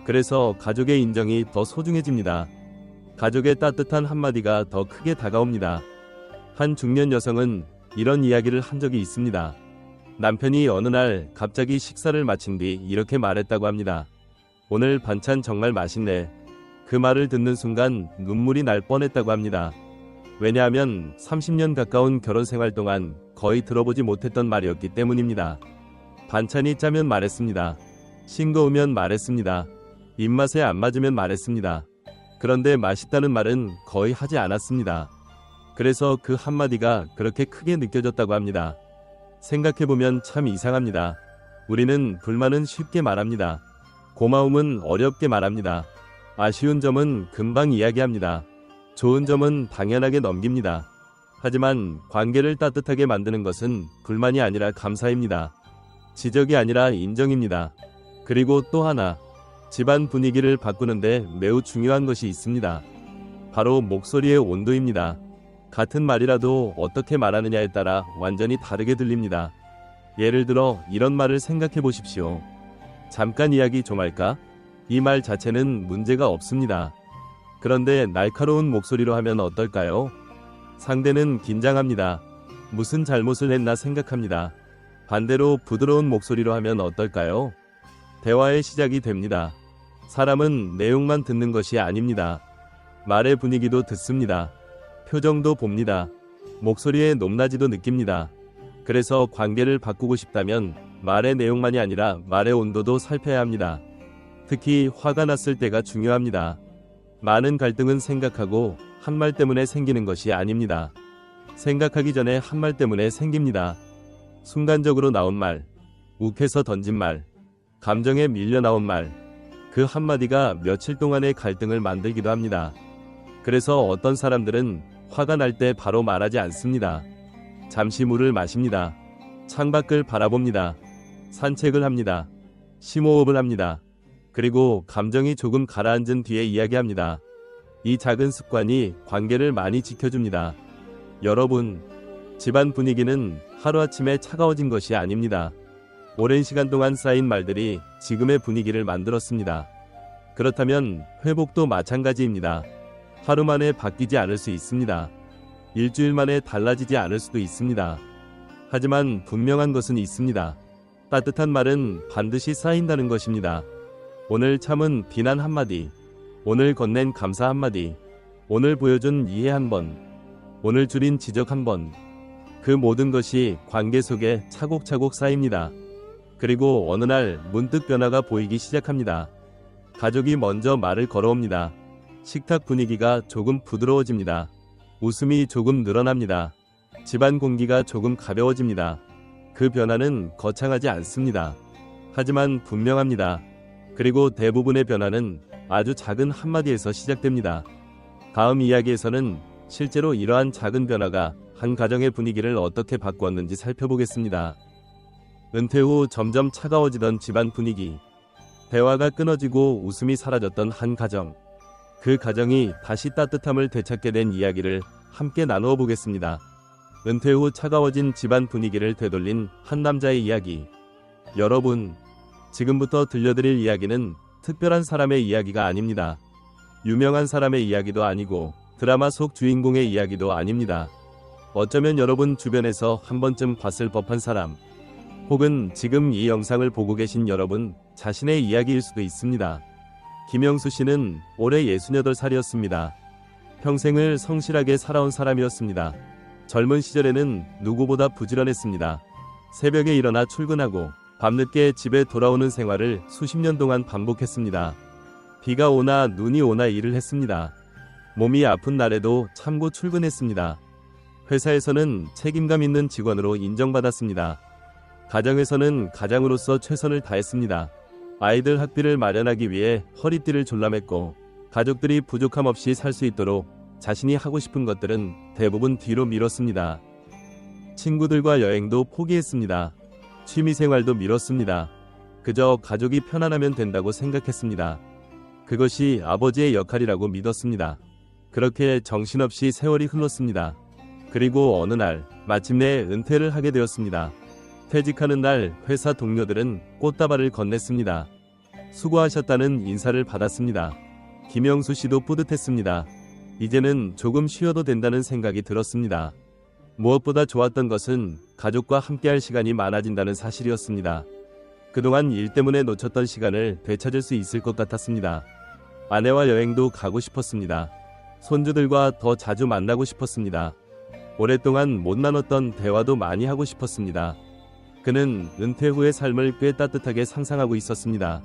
그래서 가족의 인정이 더 소중해집니다. 가족의 따뜻한 한마디가 더 크게 다가옵니다. 한 중년 여성은 이런 이야기를 한 적이 있습니다. 남편이 어느 날 갑자기 식사를 마친 뒤 이렇게 말했다고 합니다. 오늘 반찬 정말 맛있네. 그 말을 듣는 순간 눈물이 날 뻔했다고 합니다. 왜냐하면 30년 가까운 결혼 생활 동안 거의 들어보지 못했던 말이었기 때문입니다. 반찬이 짜면 말했습니다. 싱거우면 말했습니다. 입맛에 안 맞으면 말했습니다. 그런데 맛있다는 말은 거의 하지 않았습니다. 그래서 그 한마디가 그렇게 크게 느껴졌다고 합니다. 생각해보면 참 이상합니다. 우리는 불만은 쉽게 말합니다. 고마움은 어렵게 말합니다. 아쉬운 점은 금방 이야기합니다. 좋은 점은 당연하게 넘깁니다. 하지만 관계를 따뜻하게 만드는 것은 불만이 아니라 감사입니다. 지적이 아니라 인정입니다. 그리고 또 하나, 집안 분위기를 바꾸는데 매우 중요한 것이 있습니다. 바로 목소리의 온도입니다. 같은 말이라도 어떻게 말하느냐에 따라 완전히 다르게 들립니다. 예를 들어 이런 말을 생각해 보십시오. 잠깐 이야기 좀 할까? 이 말 자체는 문제가 없습니다. 그런데 날카로운 목소리로 하면 어떨까요? 상대는 긴장합니다. 무슨 잘못을 했나 생각합니다. 반대로 부드러운 목소리로 하면 어떨까요? 대화의 시작이 됩니다. 사람은 내용만 듣는 것이 아닙니다. 말의 분위기도 듣습니다. 표정도 봅니다. 목소리의 높낮이도 느낍니다. 그래서 관계를 바꾸고 싶다면 말의 내용만이 아니라 말의 온도도 살펴야 합니다. 특히 화가 났을 때가 중요합니다. 많은 갈등은 생각하고 한 말 때문에 생기는 것이 아닙니다. 생각하기 전에 한 말 때문에 생깁니다. 순간적으로 나온 말, 욱해서 던진 말, 감정에 밀려 나온 말, 그 한마디가 며칠 동안의 갈등을 만들기도 합니다. 그래서 어떤 사람들은 화가 날 때 바로 말하지 않습니다. 잠시 물을 마십니다. 창밖을 바라봅니다. 산책을 합니다. 심호흡을 합니다. 그리고 감정이 조금 가라앉은 뒤에 이야기합니다. 이 작은 습관이 관계를 많이 지켜줍니다. 여러분, 집안 분위기는 하루아침에 차가워진 것이 아닙니다. 오랜 시간 동안 쌓인 말들이 지금의 분위기를 만들었습니다. 그렇다면 회복도 마찬가지입니다. 하루 만에 바뀌지 않을 수 있습니다. 일주일 만에 달라지지 않을 수도 있습니다. 하지만 분명한 것은 있습니다. 따뜻한 말은 반드시 쌓인다는 것입니다. 오늘 참은 비난 한마디, 오늘 건넨 감사 한마디, 오늘 보여준 이해 한번, 오늘 줄인 지적 한번, 그 모든 것이 관계 속에 차곡차곡 쌓입니다. 그리고 어느 날 문득 변화가 보이기 시작합니다. 가족이 먼저 말을 걸어옵니다. 식탁 분위기가 조금 부드러워집니다. 웃음이 조금 늘어납니다. 집안 공기가 조금 가벼워집니다. 그 변화는 거창하지 않습니다. 하지만 분명합니다. 그리고 대부분의 변화는 아주 작은 한마디에서 시작됩니다. 다음 이야기에서는 실제로 이러한 작은 변화가 한 가정의 분위기를 어떻게 바꾸었는지 살펴보겠습니다. 은퇴 후 점점 차가워지던 집안 분위기, 대화가 끊어지고 웃음이 사라졌던 한 가정, 그 가정이 다시 따뜻함을 되찾게 된 이야기를 함께 나누어 보겠습니다. 은퇴 후 차가워진 집안 분위기를 되돌린 한 남자의 이야기. 여러분, 지금부터 들려드릴 이야기는 특별한 사람의 이야기가 아닙니다. 유명한 사람의 이야기도 아니고 드라마 속 주인공의 이야기도 아닙니다. 어쩌면 여러분 주변에서 한 번쯤 봤을 법한 사람, 혹은 지금 이 영상을 보고 계신 여러분 자신의 이야기일 수도 있습니다. 김영수 씨는 올해 68살이었습니다. 평생을 성실하게 살아온 사람이었습니다. 젊은 시절에는 누구보다 부지런했습니다. 새벽에 일어나 출근하고 밤늦게 집에 돌아오는 생활을 수십 년 동안 반복했습니다. 비가 오나 눈이 오나 일을 했습니다. 몸이 아픈 날에도 참고 출근했습니다. 회사에서는 책임감 있는 직원으로 인정받았습니다. 가정에서는 가장으로서 최선을 다했습니다. 아이들 학비를 마련하기 위해 허리띠를 졸라맸고 가족들이 부족함 없이 살 수 있도록 자신이 하고 싶은 것들은 대부분 뒤로 미뤘습니다. 친구들과 여행도 포기했습니다. 취미생활도 미뤘습니다. 그저 가족이 편안하면 된다고 생각했습니다. 그것이 아버지의 역할이라고 믿었습니다. 그렇게 정신없이 세월이 흘렀습니다. 그리고 어느 날 마침내 은퇴를 하게 되었습니다. 퇴직하는 날 회사 동료들은 꽃다발을 건넸습니다. 수고하셨다는 인사를 받았습니다. 김영수 씨도 뿌듯했습니다. 이제는 조금 쉬어도 된다는 생각이 들었습니다. 무엇보다 좋았던 것은 가족과 함께할 시간이 많아진다는 사실이었습니다. 그동안 일 때문에 놓쳤던 시간을 되찾을 수 있을 것 같았습니다. 아내와 여행도 가고 싶었습니다. 손주들과 더 자주 만나고 싶었습니다. 오랫동안 못 나눴던 대화도 많이 하고 싶었습니다. 그는 은퇴 후의 삶을 꽤 따뜻하게 상상하고 있었습니다.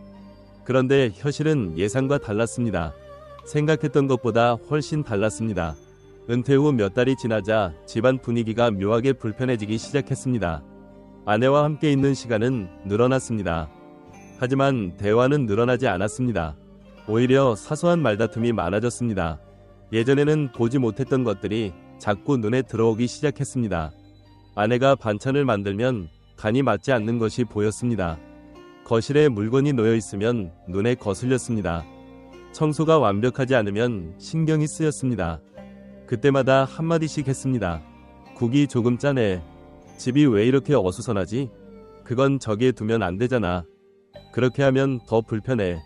그런데 현실은 예상과 달랐습니다. 생각했던 것보다 훨씬 달랐습니다. 은퇴 후 몇 달이 지나자 집안 분위기가 묘하게 불편해지기 시작했습니다. 아내와 함께 있는 시간은 늘어났습니다. 하지만 대화는 늘어나지 않았습니다. 오히려 사소한 말다툼이 많아졌습니다. 예전에는 보지 못했던 것들이 자꾸 눈에 들어오기 시작했습니다. 아내가 반찬을 만들면 간이 맞지 않는 것이 보였습니다. 거실에 물건이 놓여 있으면 눈에 거슬렸습니다. 청소가 완벽하지 않으면 신경이 쓰였습니다. 그때마다 한마디씩 했습니다. 국이 조금 짜네. 집이 왜 이렇게 어수선하지? 그건 저기에 두면 안 되잖아. 그렇게 하면 더 불편해.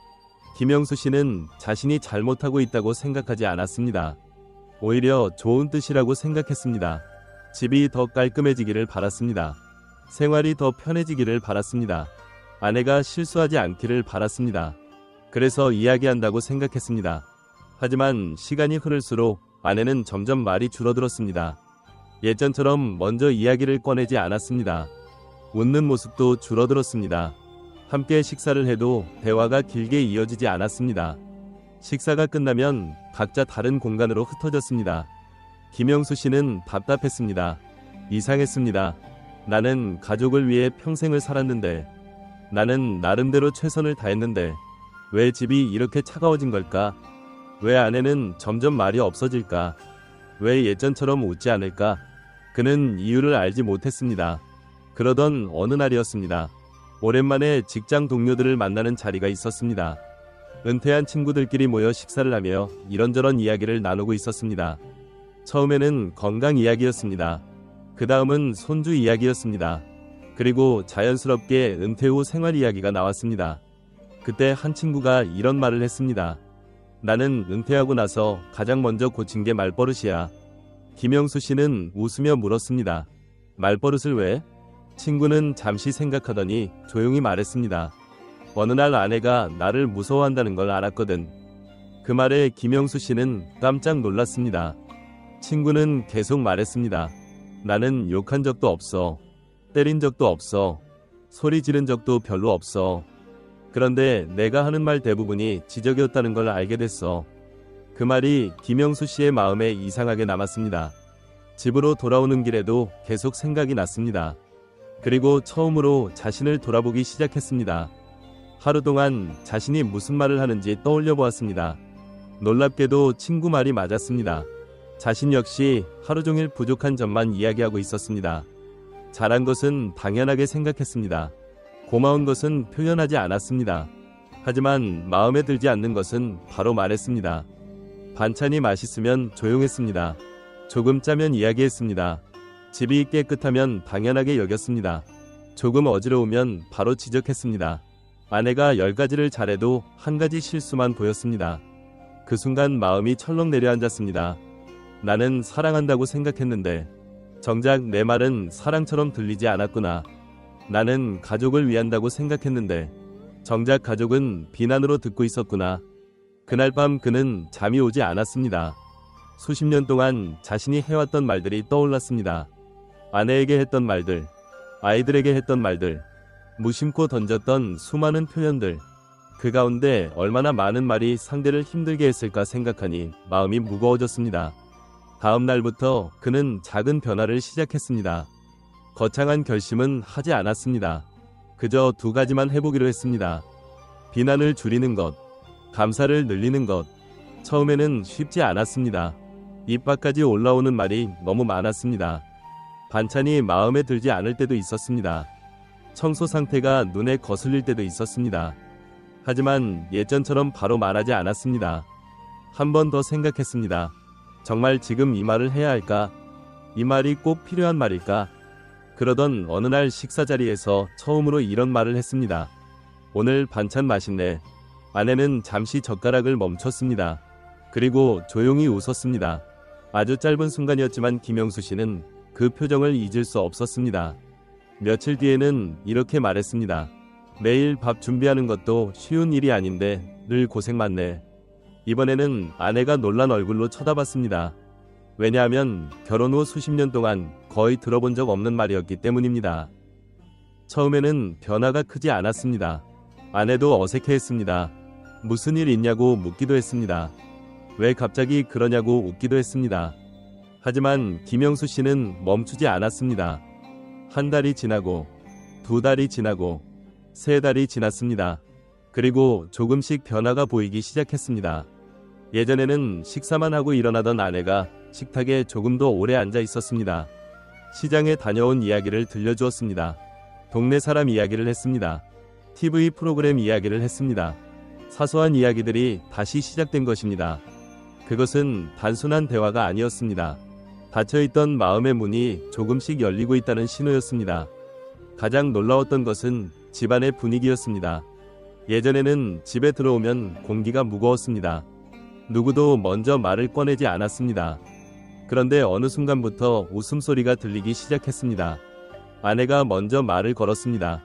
김영수 씨는 자신이 잘못하고 있다고 생각하지 않았습니다. 오히려 좋은 뜻이라고 생각했습니다. 집이 더 깔끔해지기를 바랐습니다. 생활이 더 편해지기를 바랐습니다. 아내가 실수하지 않기를 바랐습니다. 그래서 이야기한다고 생각했습니다. 하지만 시간이 흐를수록 아내는 점점 말이 줄어들었습니다. 예전처럼 먼저 이야기를 꺼내지 않았습니다. 웃는 모습도 줄어들었습니다. 함께 식사를 해도 대화가 길게 이어지지 않았습니다. 식사가 끝나면 각자 다른 공간으로 흩어졌습니다. 김영수 씨는 답답했습니다. 이상했습니다. 나는 가족을 위해 평생을 살았는데, 나는 나름대로 최선을 다했는데 왜 집이 이렇게 차가워진 걸까? 왜 아내는 점점 말이 없어질까? 왜 예전처럼 웃지 않을까? 그는 이유를 알지 못했습니다. 그러던 어느 날이었습니다. 오랜만에 직장 동료들을 만나는 자리가 있었습니다. 은퇴한 친구들끼리 모여 식사를 하며 이런저런 이야기를 나누고 있었습니다. 처음에는 건강 이야기였습니다. 그 다음은 손주 이야기였습니다. 그리고 자연스럽게 은퇴 후 생활 이야기가 나왔습니다. 그때 한 친구가 이런 말을 했습니다. 나는 은퇴하고 나서 가장 먼저 고친 게 말버릇이야. 김영수 씨는 웃으며 물었습니다. 말버릇을 왜? 친구는 잠시 생각하더니 조용히 말했습니다. 어느 날 아내가 나를 무서워한다는 걸 알았거든. 그 말에 김영수 씨는 깜짝 놀랐습니다. 친구는 계속 말했습니다. 나는 욕한 적도 없어. 때린 적도 없어. 소리 지른 적도 별로 없어. 그런데 내가 하는 말 대부분이 지적이었다는 걸 알게 됐어. 그 말이 김영수 씨의 마음에 이상하게 남았습니다. 집으로 돌아오는 길에도 계속 생각이 났습니다. 그리고 처음으로 자신을 돌아보기 시작했습니다. 하루 동안 자신이 무슨 말을 하는지 떠올려 보았습니다. 놀랍게도 친구 말이 맞았습니다. 자신 역시 하루 종일 부족한 점만 이야기하고 있었습니다. 잘한 것은 당연하게 생각했습니다. 고마운 것은 표현하지 않았습니다. 하지만 마음에 들지 않는 것은 바로 말했습니다. 반찬이 맛있으면 조용했습니다. 조금 짜면 이야기했습니다. 집이 깨끗하면 당연하게 여겼습니다. 조금 어지러우면 바로 지적했습니다. 아내가 10가지를 잘해도 한 가지 실수만 보였습니다. 그 순간 마음이 철렁 내려앉았습니다. 나는 사랑한다고 생각했는데 정작 내 말은 사랑처럼 들리지 않았구나. 나는 가족을 위한다고 생각했는데 정작 가족은 비난으로 듣고 있었구나. 그날 밤 그는 잠이 오지 않았습니다. 수십 년 동안 자신이 해왔던 말들이 떠올랐습니다. 아내에게 했던 말들, 아이들에게 했던 말들, 무심코 던졌던 수많은 표현들. 그 가운데 얼마나 많은 말이 상대를 힘들게 했을까 생각하니 마음이 무거워졌습니다. 다음 날부터 그는 작은 변화를 시작했습니다. 거창한 결심은 하지 않았습니다. 그저 두 가지만 해보기로 했습니다. 비난을 줄이는 것, 감사를 늘리는 것. 처음에는 쉽지 않았습니다. 입 밖까지 올라오는 말이 너무 많았습니다. 반찬이 마음에 들지 않을 때도 있었습니다. 청소 상태가 눈에 거슬릴 때도 있었습니다. 하지만 예전처럼 바로 말하지 않았습니다. 한 번 더 생각했습니다. 정말 지금 이 말을 해야 할까? 이 말이 꼭 필요한 말일까? 그러던 어느 날 식사 자리에서 처음으로 이런 말을 했습니다. 오늘 반찬 맛있네. 아내는 잠시 젓가락을 멈췄습니다. 그리고 조용히 웃었습니다. 아주 짧은 순간이었지만 김영수 씨는 그 표정을 잊을 수 없었습니다. 며칠 뒤에는 이렇게 말했습니다. 매일 밥 준비하는 것도 쉬운 일이 아닌데 늘 고생 많네. 이번에는 아내가 놀란 얼굴로 쳐다봤습니다. 왜냐하면 결혼 후 수십 년 동안 거의 들어본 적 없는 말이었기 때문입니다. 처음에는 변화가 크지 않았습니다. 아내도 어색해했습니다. 무슨 일 있냐고 묻기도 했습니다. 왜 갑자기 그러냐고 웃기도 했습니다. 하지만 김영수 씨는 멈추지 않았습니다. 한 달이 지나고, 두 달이 지나고, 세 달이 지났습니다. 그리고 조금씩 변화가 보이기 시작했습니다. 예전에는 식사만 하고 일어나던 아내가 식탁에 조금 더 오래 앉아 있었습니다. 시장에 다녀온 이야기를 들려주었습니다. 동네 사람 이야기를 했습니다. TV 프로그램 이야기를 했습니다. 사소한 이야기들이 다시 시작된 것입니다. 그것은 단순한 대화가 아니었습니다. 닫혀있던 마음의 문이 조금씩 열리고 있다는 신호였습니다. 가장 놀라웠던 것은 집안의 분위기였습니다. 예전에는 집에 들어오면 공기가 무거웠습니다. 누구도 먼저 말을 꺼내지 않았습니다. 그런데 어느 순간부터 웃음소리가 들리기 시작했습니다. 아내가 먼저 말을 걸었습니다.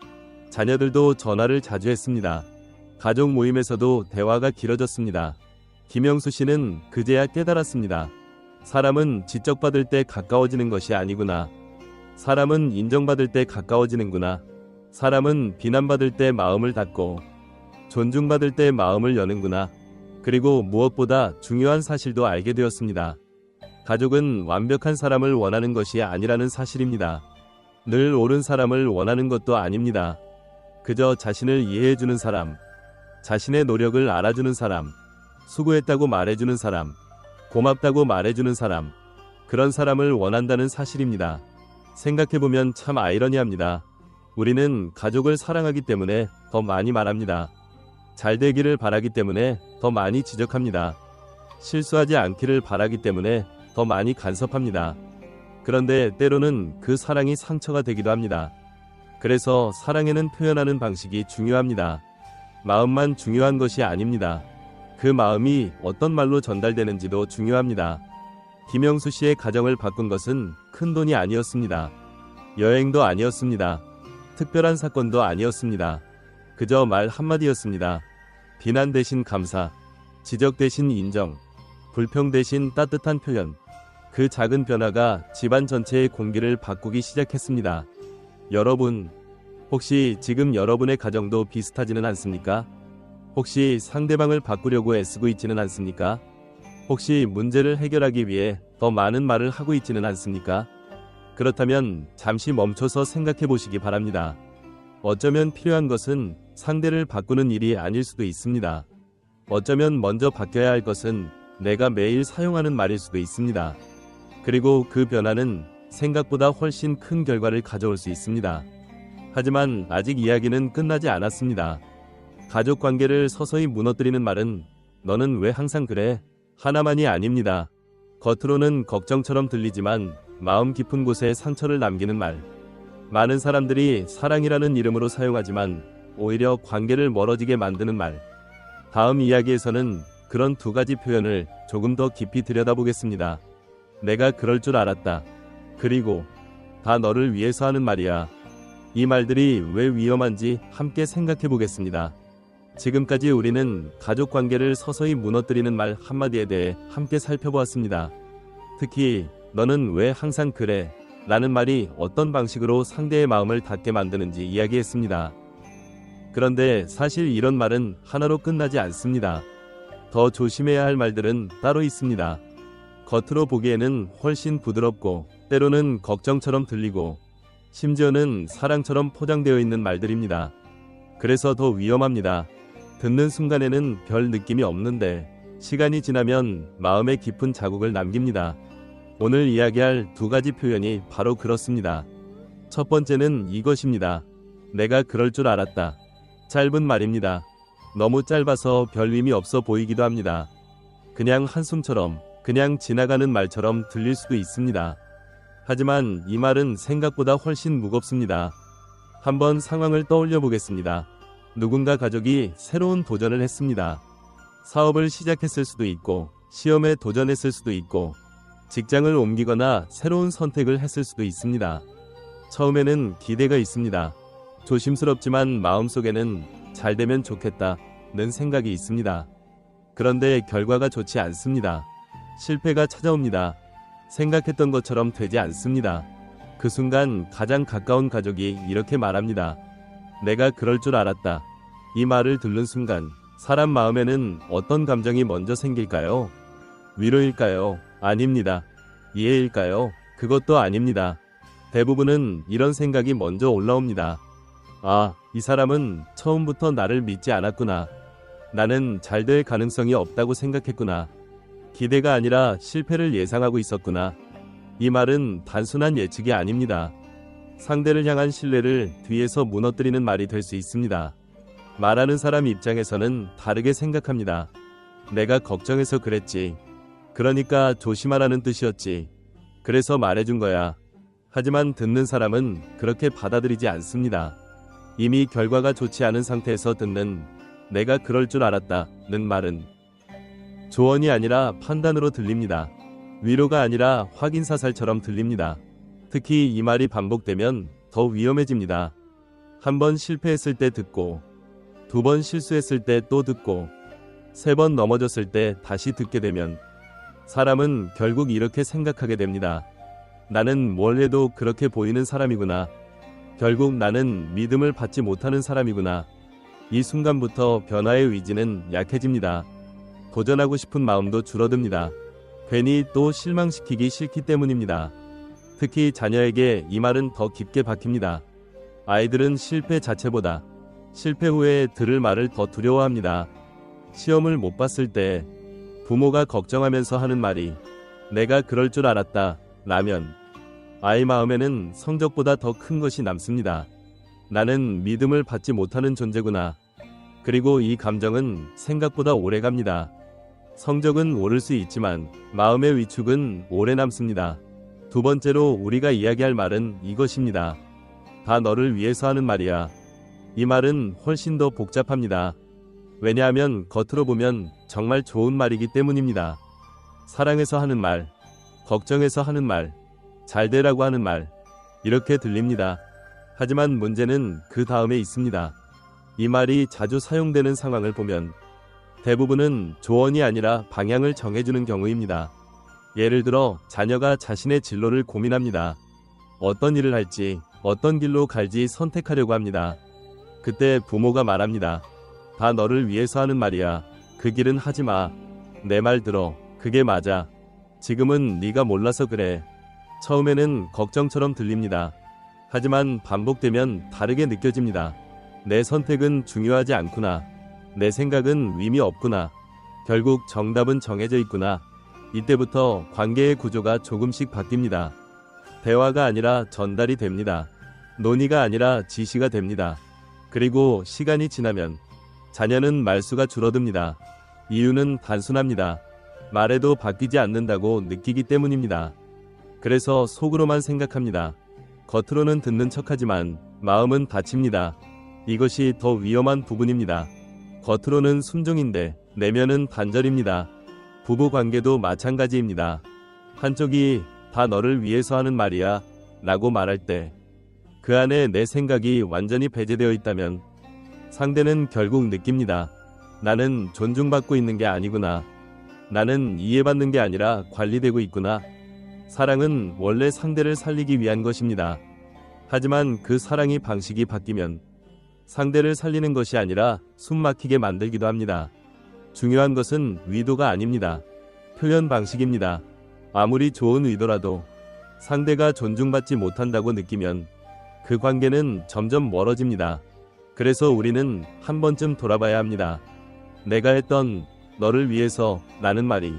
자녀들도 전화를 자주 했습니다. 가족 모임에서도 대화가 길어졌습니다. 김영수 씨는 그제야 깨달았습니다. 사람은 지적받을 때 가까워지는 것이 아니구나. 사람은 인정받을 때 가까워지는구나. 사람은 비난받을 때 마음을 닫고 존중받을 때 마음을 여는구나. 그리고 무엇보다 중요한 사실도 알게 되었습니다. 가족은 완벽한 사람을 원하는 것이 아니라는 사실입니다. 늘 옳은 사람을 원하는 것도 아닙니다. 그저 자신을 이해해주는 사람, 자신의 노력을 알아주는 사람, 수고했다고 말해주는 사람, 고맙다고 말해주는 사람, 그런 사람을 원한다는 사실입니다. 생각해보면 참 아이러니합니다. 우리는 가족을 사랑하기 때문에 더 많이 말합니다. 잘 되기를 바라기 때문에 더 많이 지적합니다. 실수하지 않기를 바라기 때문에 더 많이 간섭합니다. 그런데 때로는 그 사랑이 상처가 되기도 합니다. 그래서 사랑에는 표현하는 방식이 중요합니다. 마음만 중요한 것이 아닙니다. 그 마음이 어떤 말로 전달되는지도 중요합니다. 김영수 씨의 가정을 바꾼 것은 큰 돈이 아니었습니다. 여행도 아니었습니다. 특별한 사건도 아니었습니다. 그저 말 한마디였습니다. 비난 대신 감사, 지적 대신 인정, 불평 대신 따뜻한 표현. 그 작은 변화가 집안 전체의 공기를 바꾸기 시작했습니다. 여러분, 혹시 지금 여러분의 가정도 비슷하지는 않습니까? 혹시 상대방을 바꾸려고 애쓰고 있지는 않습니까? 혹시 문제를 해결하기 위해 더 많은 말을 하고 있지는 않습니까? 그렇다면 잠시 멈춰서 생각해 보시기 바랍니다. 어쩌면 필요한 것은 상대를 바꾸는 일이 아닐 수도 있습니다. 어쩌면 먼저 바뀌어야 할 것은 내가 매일 사용하는 말일 수도 있습니다. 그리고 그 변화는 생각보다 훨씬 큰 결과를 가져올 수 있습니다. 하지만 아직 이야기는 끝나지 않았습니다. 가족 관계를 서서히 무너뜨리는 말은 너는 왜 항상 그래? 하나만이 아닙니다. 겉으로는 걱정처럼 들리지만 마음 깊은 곳에 상처를 남기는 말. 많은 사람들이 사랑이라는 이름으로 사용하지만 오히려 관계를 멀어지게 만드는 말. 다음 이야기에서는 그런 두 가지 표현을 조금 더 깊이 들여다보겠습니다. 내가 그럴 줄 알았다. 그리고 다 너를 위해서 하는 말이야. 이 말들이 왜 위험한지 함께 생각해 보겠습니다. 지금까지 우리는 가족 관계를 서서히 무너뜨리는 말 한마디에 대해 함께 살펴보았습니다. 특히 너는 왜 항상 그래? 라는 말이 어떤 방식으로 상대의 마음을 닫게 만드는지 이야기했습니다. 그런데 사실 이런 말은 하나로 끝나지 않습니다. 더 조심해야 할 말들은 따로 있습니다. 겉으로 보기에는 훨씬 부드럽고 때로는 걱정처럼 들리고 심지어는 사랑처럼 포장되어 있는 말들입니다. 그래서 더 위험합니다. 듣는 순간에는 별 느낌이 없는데 시간이 지나면 마음에 깊은 자국을 남깁니다. 오늘 이야기할 두 가지 표현이 바로 그렇습니다. 첫 번째는 이것입니다. 내가 그럴 줄 알았다. 짧은 말입니다. 너무 짧아서 별 의미 없어 보이기도 합니다. 그냥 한숨처럼, 그냥 지나가는 말처럼 들릴 수도 있습니다. 하지만 이 말은 생각보다 훨씬 무겁습니다. 한번 상황을 떠올려 보겠습니다. 누군가 가족이 새로운 도전을 했습니다. 사업을 시작했을 수도 있고, 시험에 도전했을 수도 있고, 직장을 옮기거나 새로운 선택을 했을 수도 있습니다. 처음에는 기대가 있습니다. 조심스럽지만 마음속에는 잘 되면 좋겠다는 생각이 있습니다. 그런데 결과가 좋지 않습니다. 실패가 찾아옵니다. 생각했던 것처럼 되지 않습니다. 그 순간 가장 가까운 가족이 이렇게 말합니다. 내가 그럴 줄 알았다. 이 말을 듣는 순간 사람 마음에는 어떤 감정이 먼저 생길까요? 위로일까요? 아닙니다. 이해일까요? 그것도 아닙니다. 대부분은 이런 생각이 먼저 올라옵니다. 아, 이 사람은 처음부터 나를 믿지 않았구나. 나는 잘 될 가능성이 없다고 생각했구나. 기대가 아니라 실패를 예상하고 있었구나. 이 말은 단순한 예측이 아닙니다. 상대를 향한 신뢰를 뒤에서 무너뜨리는 말이 될 수 있습니다. 말하는 사람 입장에서는 다르게 생각합니다. 내가 걱정해서 그랬지. 그러니까 조심하라는 뜻이었지. 그래서 말해준 거야. 하지만 듣는 사람은 그렇게 받아들이지 않습니다. 이미 결과가 좋지 않은 상태에서 듣는 내가 그럴 줄 알았다는 말은 조언이 아니라 판단으로 들립니다. 위로가 아니라 확인사살처럼 들립니다. 특히 이 말이 반복되면 더 위험해집니다. 한 번 실패했을 때 듣고, 두 번 실수했을 때 또 듣고, 세 번 넘어졌을 때 다시 듣게 되면 사람은 결국 이렇게 생각하게 됩니다. 나는 뭘 해도 그렇게 보이는 사람이구나. 결국 나는 믿음을 받지 못하는 사람이구나. 이 순간부터 변화의 의지는 약해집니다. 도전하고 싶은 마음도 줄어듭니다. 괜히 또 실망시키기 싫기 때문입니다. 특히 자녀에게 이 말은 더 깊게 박힙니다. 아이들은 실패 자체보다 실패 후에 들을 말을 더 두려워합니다. 시험을 못 봤을 때 부모가 걱정하면서 하는 말이 내가 그럴 줄 알았다 라면 아이 마음에는 성적보다 더 큰 것이 남습니다. 나는 믿음을 받지 못하는 존재구나. 그리고 이 감정은 생각보다 오래 갑니다. 성적은 오를 수 있지만 마음의 위축은 오래 남습니다. 두 번째로 우리가 이야기할 말은 이것입니다. 다 너를 위해서 하는 말이야. 이 말은 훨씬 더 복잡합니다. 왜냐하면 겉으로 보면 정말 좋은 말이기 때문입니다. 사랑해서 하는 말, 걱정해서 하는 말, 잘 되라고 하는 말, 이렇게 들립니다. 하지만 문제는 그 다음에 있습니다. 이 말이 자주 사용되는 상황을 보면 대부분은 조언이 아니라 방향을 정해주는 경우입니다. 예를 들어 자녀가 자신의 진로를 고민합니다. 어떤 일을 할지, 어떤 길로 갈지 선택하려고 합니다. 그때 부모가 말합니다. 다 너를 위해서 하는 말이야. 그 길은 하지 마. 내 말 들어. 그게 맞아. 지금은 네가 몰라서 그래. 처음에는 걱정처럼 들립니다. 하지만 반복되면 다르게 느껴집니다. 내 선택은 중요하지 않구나. 내 생각은 의미 없구나. 결국 정답은 정해져 있구나. 이때부터 관계의 구조가 조금씩 바뀝니다. 대화가 아니라 전달이 됩니다. 논의가 아니라 지시가 됩니다. 그리고 시간이 지나면 자녀는 말수가 줄어듭니다. 이유는 단순합니다. 말해도 바뀌지 않는다고 느끼기 때문입니다. 그래서 속으로만 생각합니다. 겉으로는 듣는 척하지만 마음은 다칩니다. 이것이 더 위험한 부분입니다. 겉으로는 순종인데 내면은 단절입니다. 부부 관계도 마찬가지입니다. 한쪽이 다 너를 위해서 하는 말이야 라고 말할 때 그 안에 내 생각이 완전히 배제되어 있다면 상대는 결국 느낍니다. 나는 존중받고 있는 게 아니구나. 나는 이해받는 게 아니라 관리되고 있구나. 사랑은 원래 상대를 살리기 위한 것입니다. 하지만 그 사랑의 방식이 바뀌면 상대를 살리는 것이 아니라 숨 막히게 만들기도 합니다. 중요한 것은 의도가 아닙니다. 표현 방식입니다. 아무리 좋은 의도라도 상대가 존중받지 못한다고 느끼면 그 관계는 점점 멀어집니다. 그래서 우리는 한 번쯤 돌아봐야 합니다. 내가 했던 너를 위해서 라는 말이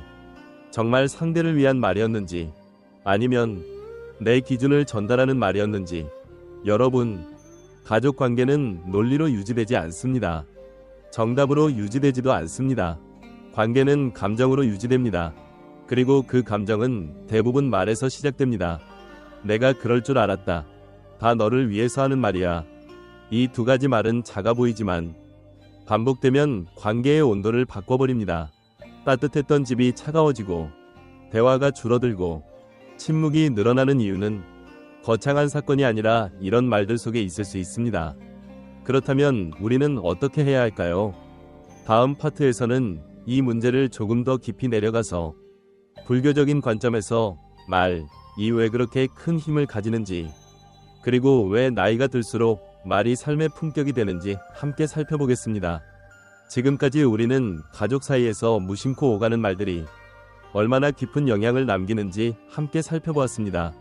정말 상대를 위한 말이었는지 아니면 내 기준을 전달하는 말이었는지. 여러분, 가족 관계는 논리로 유지되지 않습니다. 정답으로 유지되지도 않습니다. 관계는 감정으로 유지됩니다. 그리고 그 감정은 대부분 말에서 시작됩니다. 내가 그럴 줄 알았다. 다 너를 위해서 하는 말이야. 이 두 가지 말은 작아 보이지만 반복되면 관계의 온도를 바꿔버립니다. 따뜻했던 집이 차가워지고 대화가 줄어들고 침묵이 늘어나는 이유는 거창한 사건이 아니라 이런 말들 속에 있을 수 있습니다. 그렇다면 우리는 어떻게 해야 할까요? 다음 파트에서는 이 문제를 조금 더 깊이 내려가서 불교적인 관점에서 말이 왜 그렇게 큰 힘을 가지는지, 그리고 왜 나이가 들수록 말이 삶의 품격이 되는지 함께 살펴보겠습니다. 지금까지 우리는 가족 사이에서 무심코 오가는 말들이 얼마나 깊은 영향을 남기는지 함께 살펴보았습니다.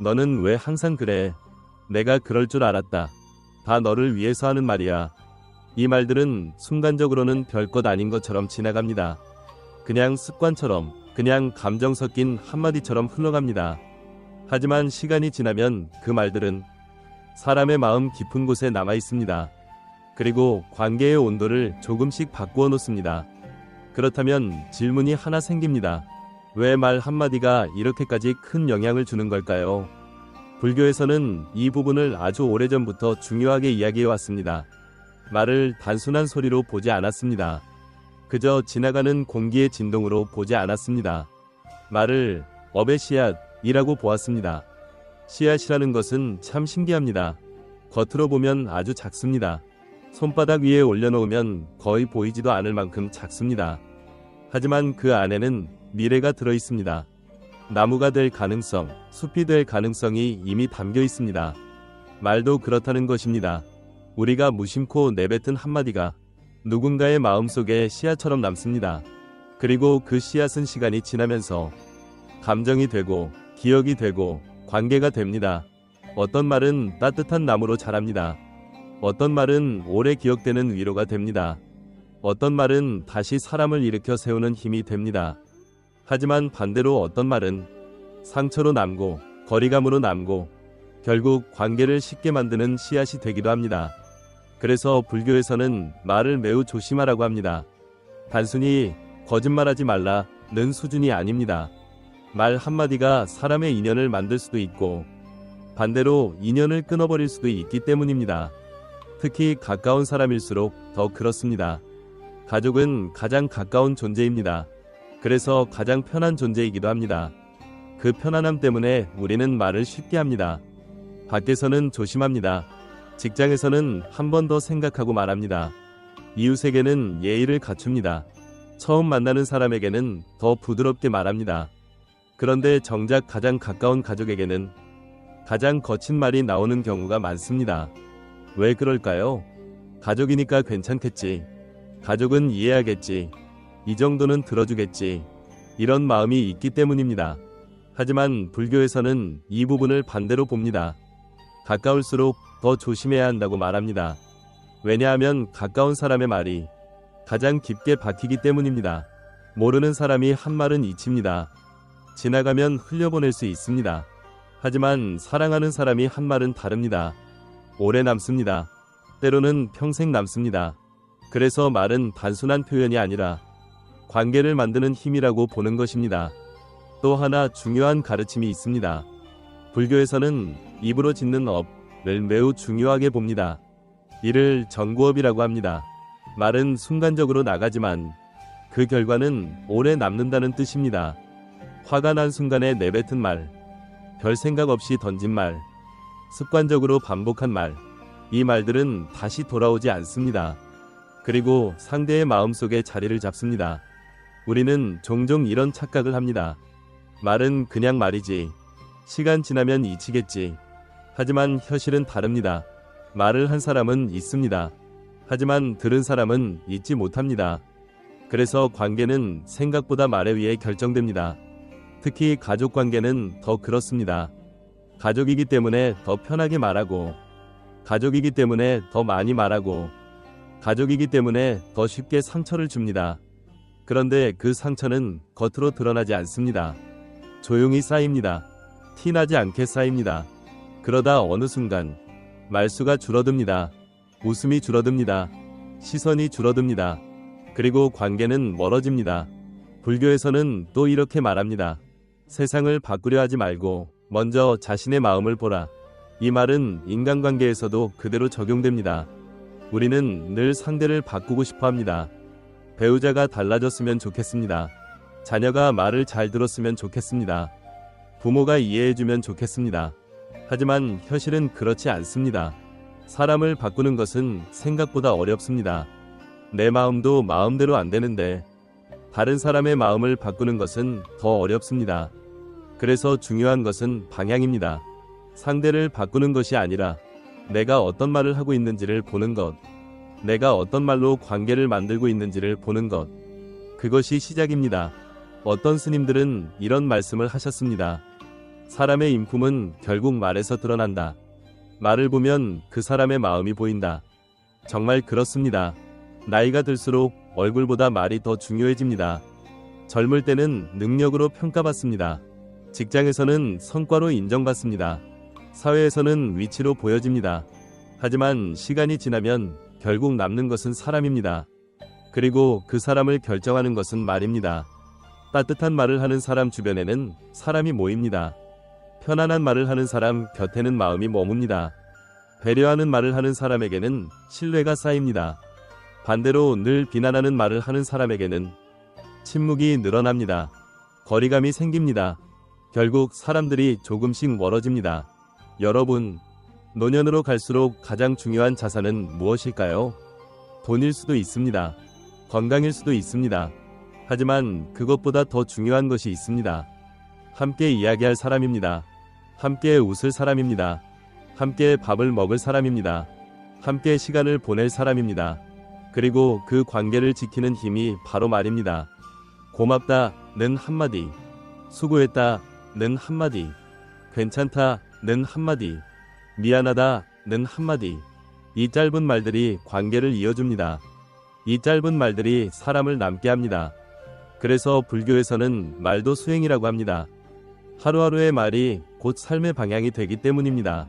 너는 왜 항상 그래? 내가 그럴 줄 알았다. 다 너를 위해서 하는 말이야. 이 말들은 순간적으로는 별것 아닌 것처럼 지나갑니다. 그냥 습관처럼, 그냥 감정 섞인 한마디처럼 흘러갑니다. 하지만 시간이 지나면 그 말들은 사람의 마음 깊은 곳에 남아 있습니다. 그리고 관계의 온도를 조금씩 바꾸어 놓습니다. 그렇다면 질문이 하나 생깁니다. 왜 말 한마디가 이렇게까지 큰 영향을 주는 걸까요? 불교에서는 이 부분을 아주 오래전부터 중요하게 이야기해 왔습니다. 말을 단순한 소리로 보지 않았습니다. 그저 지나가는 공기의 진동으로 보지 않았습니다. 말을 업의 씨앗이라고 보았습니다. 씨앗이라는 것은 참 신기합니다. 겉으로 보면 아주 작습니다. 손바닥 위에 올려놓으면 거의 보이지도 않을 만큼 작습니다. 하지만 그 안에는 미래가 들어 있습니다. 나무가 될 가능성, 숲이 될 가능성이 이미 담겨 있습니다. 말도 그렇다는 것입니다. 우리가 무심코 내뱉은 한마디가 누군가의 마음속에 씨앗처럼 남습니다. 그리고 그 씨앗은 시간이 지나면서 감정이 되고 기억이 되고 관계가 됩니다. 어떤 말은 따뜻한 나무로 자랍니다. 어떤 말은 오래 기억되는 위로가 됩니다. 어떤 말은 다시 사람을 일으켜 세우는 힘이 됩니다. 하지만 반대로 어떤 말은 상처로 남고 거리감으로 남고 결국 관계를 쉽게 만드는 씨앗이 되기도 합니다. 그래서 불교에서는 말을 매우 조심하라고 합니다. 단순히 거짓말하지 말라는 수준이 아닙니다. 말 한마디가 사람의 인연을 만들 수도 있고 반대로 인연을 끊어버릴 수도 있기 때문입니다. 특히 가까운 사람일수록 더 그렇습니다. 가족은 가장 가까운 존재입니다. 그래서 가장 편한 존재이기도 합니다. 그 편안함 때문에 우리는 말을 쉽게 합니다. 밖에서는 조심합니다. 직장에서는 한 번 더 생각하고 말합니다. 이웃에게는 예의를 갖춥니다. 처음 만나는 사람에게는 더 부드럽게 말합니다. 그런데 정작 가장 가까운 가족에게는 가장 거친 말이 나오는 경우가 많습니다. 왜 그럴까요? 가족이니까 괜찮겠지. 가족은 이해하겠지. 이 정도는 들어주겠지. 이런 마음이 있기 때문입니다. 하지만 불교에서는 이 부분을 반대로 봅니다. 가까울수록 더 조심해야 한다고 말합니다. 왜냐하면 가까운 사람의 말이 가장 깊게 박히기 때문입니다. 모르는 사람이 한 말은 잊힙니다. 지나가면 흘려보낼 수 있습니다. 하지만 사랑하는 사람이 한 말은 다릅니다. 오래 남습니다. 때로는 평생 남습니다. 그래서 말은 단순한 표현이 아니라 관계를 만드는 힘이라고 보는 것입니다. 또 하나 중요한 가르침이 있습니다. 불교에서는 입으로 짓는 업을 매우 중요하게 봅니다. 이를 전구업이라고 합니다. 말은 순간적으로 나가지만 그 결과는 오래 남는다는 뜻입니다. 화가 난 순간에 내뱉은 말, 별 생각 없이 던진 말, 습관적으로 반복한 말, 이 말들은 다시 돌아오지 않습니다. 그리고 상대의 마음속에 자리를 잡습니다. 우리는 종종 이런 착각을 합니다. 말은 그냥 말이지. 시간 지나면 잊히겠지. 하지만 현실은 다릅니다. 말을 한 사람은 잊습니다. 하지만 들은 사람은 잊지 못합니다. 그래서 관계는 생각보다 말에 의해 결정됩니다. 특히 가족 관계는 더 그렇습니다. 가족이기 때문에 더 편하게 말하고, 가족이기 때문에 더 많이 말하고, 가족이기 때문에 더 쉽게 상처를 줍니다. 그런데 그 상처는 겉으로 드러나지 않습니다. 조용히 쌓입니다. 티나지 않게 쌓입니다. 그러다 어느 순간 말수가 줄어듭니다. 웃음이 줄어듭니다. 시선이 줄어듭니다. 그리고 관계는 멀어집니다. 불교에서는 또 이렇게 말합니다. 세상을 바꾸려 하지 말고 먼저 자신의 마음을 보라. 이 말은 인간관계에서도 그대로 적용됩니다. 우리는 늘 상대를 바꾸고 싶어 합니다. 배우자가 달라졌으면 좋겠습니다. 자녀가 말을 잘 들었으면 좋겠습니다. 부모가 이해해주면 좋겠습니다. 하지만 현실은 그렇지 않습니다. 사람을 바꾸는 것은 생각보다 어렵습니다. 내 마음도 마음대로 안 되는데 다른 사람의 마음을 바꾸는 것은 더 어렵습니다. 그래서 중요한 것은 방향입니다. 상대를 바꾸는 것이 아니라 내가 어떤 말을 하고 있는지를 보는 것, 내가 어떤 말로 관계를 만들고 있는지를 보는 것, 그것이 시작입니다. 어떤 스님들은 이런 말씀을 하셨습니다. 사람의 인품은 결국 말에서 드러난다. 말을 보면 그 사람의 마음이 보인다. 정말 그렇습니다. 나이가 들수록 얼굴보다 말이 더 중요해집니다. 젊을 때는 능력으로 평가받습니다. 직장에서는 성과로 인정받습니다. 사회에서는 위치로 보여집니다. 하지만 시간이 지나면 결국 남는 것은 사람입니다. 그리고 그 사람을 결정하는 것은 말입니다. 따뜻한 말을 하는 사람 주변에는 사람이 모입니다. 편안한 말을 하는 사람 곁에는 마음이 머뭅니다. 배려하는 말을 하는 사람에게는 신뢰가 쌓입니다. 반대로 늘 비난하는 말을 하는 사람에게는 침묵이 늘어납니다. 거리감이 생깁니다. 결국 사람들이 조금씩 멀어집니다. 여러분, 노년으로 갈수록 가장 중요한 자산은 무엇일까요? 돈일 수도 있습니다. 건강일 수도 있습니다. 하지만 그것보다 더 중요한 것이 있습니다. 함께 이야기할 사람입니다. 함께 웃을 사람입니다. 함께 밥을 먹을 사람입니다. 함께 시간을 보낼 사람입니다. 그리고 그 관계를 지키는 힘이 바로 말입니다. 고맙다는 한마디, 수고했다는 한마디, 괜찮다는 한마디, 미안하다는 한마디. 이 짧은 말들이 관계를 이어줍니다. 이 짧은 말들이 사람을 남게 합니다. 그래서 불교에서는 말도 수행이라고 합니다. 하루하루의 말이 곧 삶의 방향이 되기 때문입니다.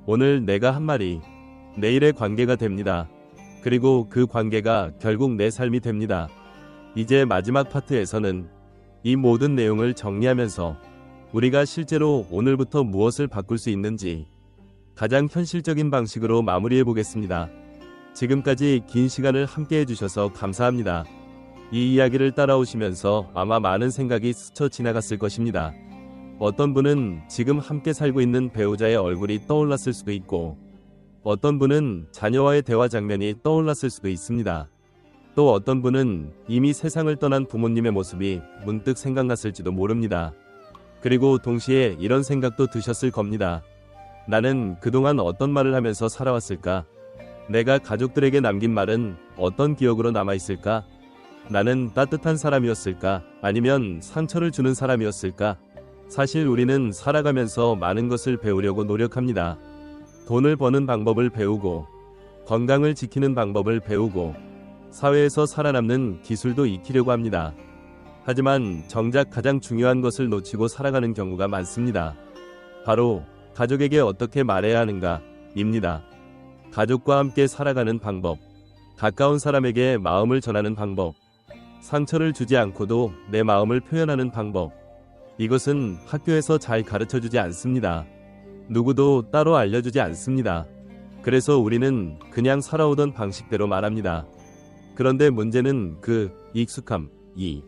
오늘 내가 한 말이 내일의 관계가 됩니다. 그리고 그 관계가 결국 내 삶이 됩니다. 이제 마지막 파트에서는 이 모든 내용을 정리하면서 우리가 실제로 오늘부터 무엇을 바꿀 수 있는지 가장 현실적인 방식으로 마무리해 보겠습니다. 지금까지 긴 시간을 함께 해주셔서 감사합니다. 이 이야기를 따라오시면서 아마 많은 생각이 스쳐 지나갔을 것입니다. 어떤 분은 지금 함께 살고 있는 배우자의 얼굴이 떠올랐을 수도 있고, 어떤 분은 자녀와의 대화 장면이 떠올랐을 수도 있습니다. 또 어떤 분은 이미 세상을 떠난 부모님의 모습이 문득 생각났을지도 모릅니다. 그리고 동시에 이런 생각도 드셨을 겁니다. 나는 그동안 어떤 말을 하면서 살아왔을까? 내가 가족들에게 남긴 말은 어떤 기억으로 남아있을까? 나는 따뜻한 사람이었을까? 아니면 상처를 주는 사람이었을까? 사실 우리는 살아가면서 많은 것을 배우려고 노력합니다. 돈을 버는 방법을 배우고, 건강을 지키는 방법을 배우고, 사회에서 살아남는 기술도 익히려고 합니다. 하지만 정작 가장 중요한 것을 놓치고 살아가는 경우가 많습니다. 바로 가족에게 어떻게 말해야 하는가 입니다. 가족과 함께 살아가는 방법, 가까운 사람에게 마음을 전하는 방법, 상처를 주지 않고도 내 마음을 표현하는 방법. 이것은 학교에서 잘 가르쳐주지 않습니다. 누구도 따로 알려주지 않습니다. 그래서 우리는 그냥 살아오던 방식대로 말합니다. 그런데 문제는 그 익숙함이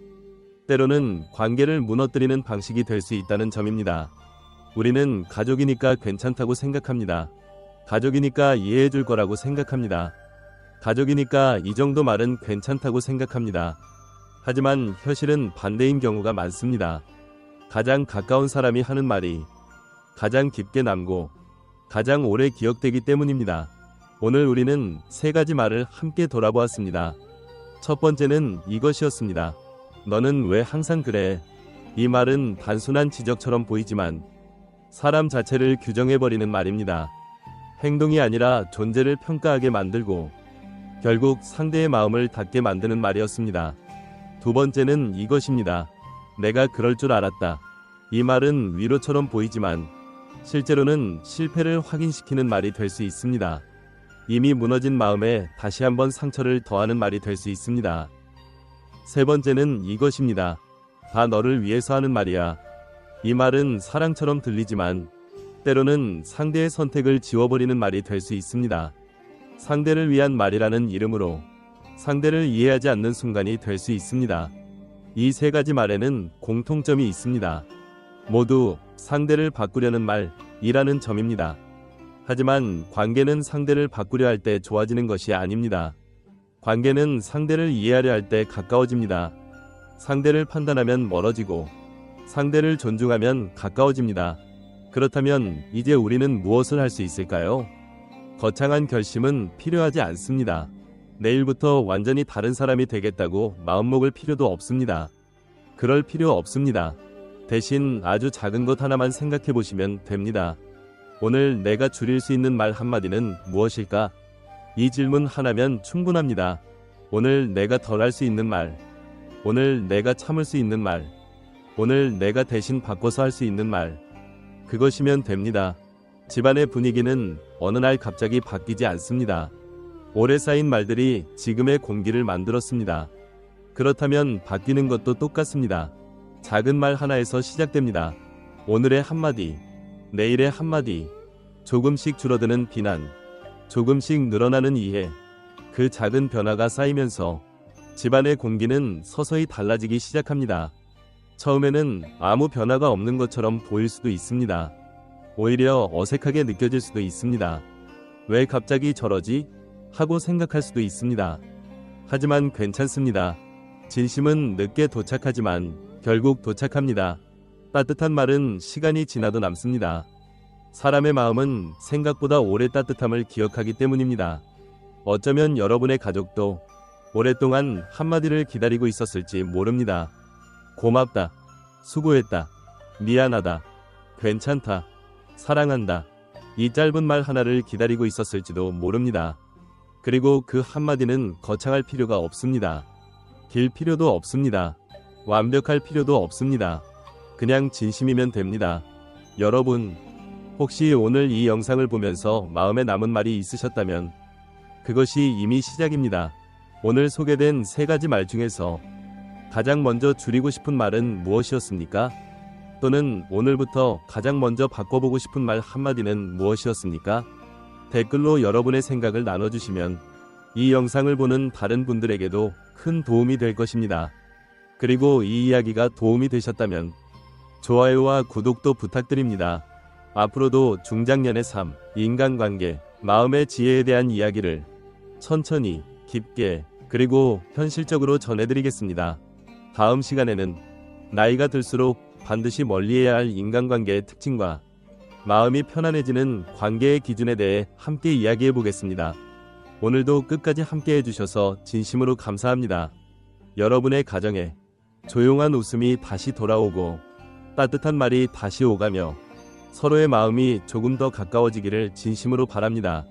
때로는 관계를 무너뜨리는 방식이 될 수 있다는 점입니다. 우리는 가족이니까 괜찮다고 생각합니다. 가족이니까 이해해 줄 거라고 생각합니다. 가족이니까 이 정도 말은 괜찮다고 생각합니다. 하지만 현실은 반대인 경우가 많습니다. 가장 가까운 사람이 하는 말이 가장 깊게 남고 가장 오래 기억되기 때문입니다. 오늘 우리는 세 가지 말을 함께 돌아보았습니다. 첫 번째는 이것이었습니다. 너는 왜 항상 그래? 이 말은 단순한 지적처럼 보이지만 사람 자체를 규정해버리는 말입니다. 행동이 아니라 존재를 평가하게 만들고 결국 상대의 마음을 닫게 만드는 말이었습니다. 두 번째는 이것입니다. 내가 그럴 줄 알았다. 이 말은 위로처럼 보이지만 실제로는 실패를 확인시키는 말이 될 수 있습니다. 이미 무너진 마음에 다시 한번 상처를 더하는 말이 될 수 있습니다. 세 번째는 이것입니다. 다 너를 위해서 하는 말이야. 이 말은 사랑처럼 들리지만 때로는 상대의 선택을 지워버리는 말이 될 수 있습니다. 상대를 위한 말이라는 이름으로 상대를 이해하지 않는 순간이 될 수 있습니다. 이 세 가지 말에는 공통점이 있습니다. 모두 상대를 바꾸려는 말이라는 점입니다. 하지만 관계는 상대를 바꾸려 할 때 좋아지는 것이 아닙니다. 관계는 상대를 이해하려 할 때 가까워집니다. 상대를 판단하면 멀어지고 상대를 존중하면 가까워집니다. 그렇다면 이제 우리는 무엇을 할 수 있을까요? 거창한 결심은 필요하지 않습니다. 내일부터 완전히 다른 사람이 되겠다고 마음먹을 필요도 없습니다. 그럴 필요 없습니다. 대신 아주 작은 것 하나만 생각해 보시면 됩니다. 오늘 내가 줄일 수 있는 말 한마디는 무엇일까? 이 질문 하나면 충분합니다. 오늘 내가 덜 할 수 있는 말, 오늘 내가 참을 수 있는 말, 오늘 내가 대신 바꿔서 할 수 있는 말, 그것이면 됩니다. 집안의 분위기는 어느 날 갑자기 바뀌지 않습니다. 오래 쌓인 말들이 지금의 공기를 만들었습니다. 그렇다면 바뀌는 것도 똑같습니다. 작은 말 하나에서 시작됩니다. 오늘의 한마디, 내일의 한마디, 조금씩 줄어드는 비난, 조금씩 늘어나는 이해, 그 작은 변화가 쌓이면서 집안의 공기는 서서히 달라지기 시작합니다. 처음에는 아무 변화가 없는 것처럼 보일 수도 있습니다. 오히려 어색하게 느껴질 수도 있습니다. 왜 갑자기 저러지? 하고 생각할 수도 있습니다. 하지만 괜찮습니다. 진심은 늦게 도착하지만 결국 도착합니다. 따뜻한 말은 시간이 지나도 남습니다. 사람의 마음은 생각보다 오래 따뜻함을 기억하기 때문입니다. 어쩌면 여러분의 가족도 오랫동안 한마디를 기다리고 있었을지 모릅니다. 고맙다, 수고했다, 미안하다, 괜찮다, 사랑한다. 이 짧은 말 하나를 기다리고 있었을지도 모릅니다. 그리고 그 한마디는 거창할 필요가 없습니다. 길 필요도 없습니다. 완벽할 필요도 없습니다. 그냥 진심이면 됩니다. 여러분, 혹시 오늘 이 영상을 보면서 마음에 남은 말이 있으셨다면 그것이 이미 시작입니다. 오늘 소개된 세 가지 말 중에서 가장 먼저 줄이고 싶은 말은 무엇이었습니까? 또는 오늘부터 가장 먼저 바꿔보고 싶은 말 한마디는 무엇이었습니까? 댓글로 여러분의 생각을 나눠주시면 이 영상을 보는 다른 분들에게도 큰 도움이 될 것입니다. 그리고 이 이야기가 도움이 되셨다면 좋아요와 구독도 부탁드립니다. 앞으로도 중장년의 삶, 인간관계, 마음의 지혜에 대한 이야기를 천천히, 깊게, 그리고 현실적으로 전해드리겠습니다. 다음 시간에는 나이가 들수록 반드시 멀리해야 할 인간관계의 특징과 마음이 편안해지는 관계의 기준에 대해 함께 이야기해 보겠습니다. 오늘도 끝까지 함께 해주셔서 진심으로 감사합니다. 여러분의 가정에 조용한 웃음이 다시 돌아오고 따뜻한 말이 다시 오가며 서로의 마음이 조금 더 가까워지기를 진심으로 바랍니다.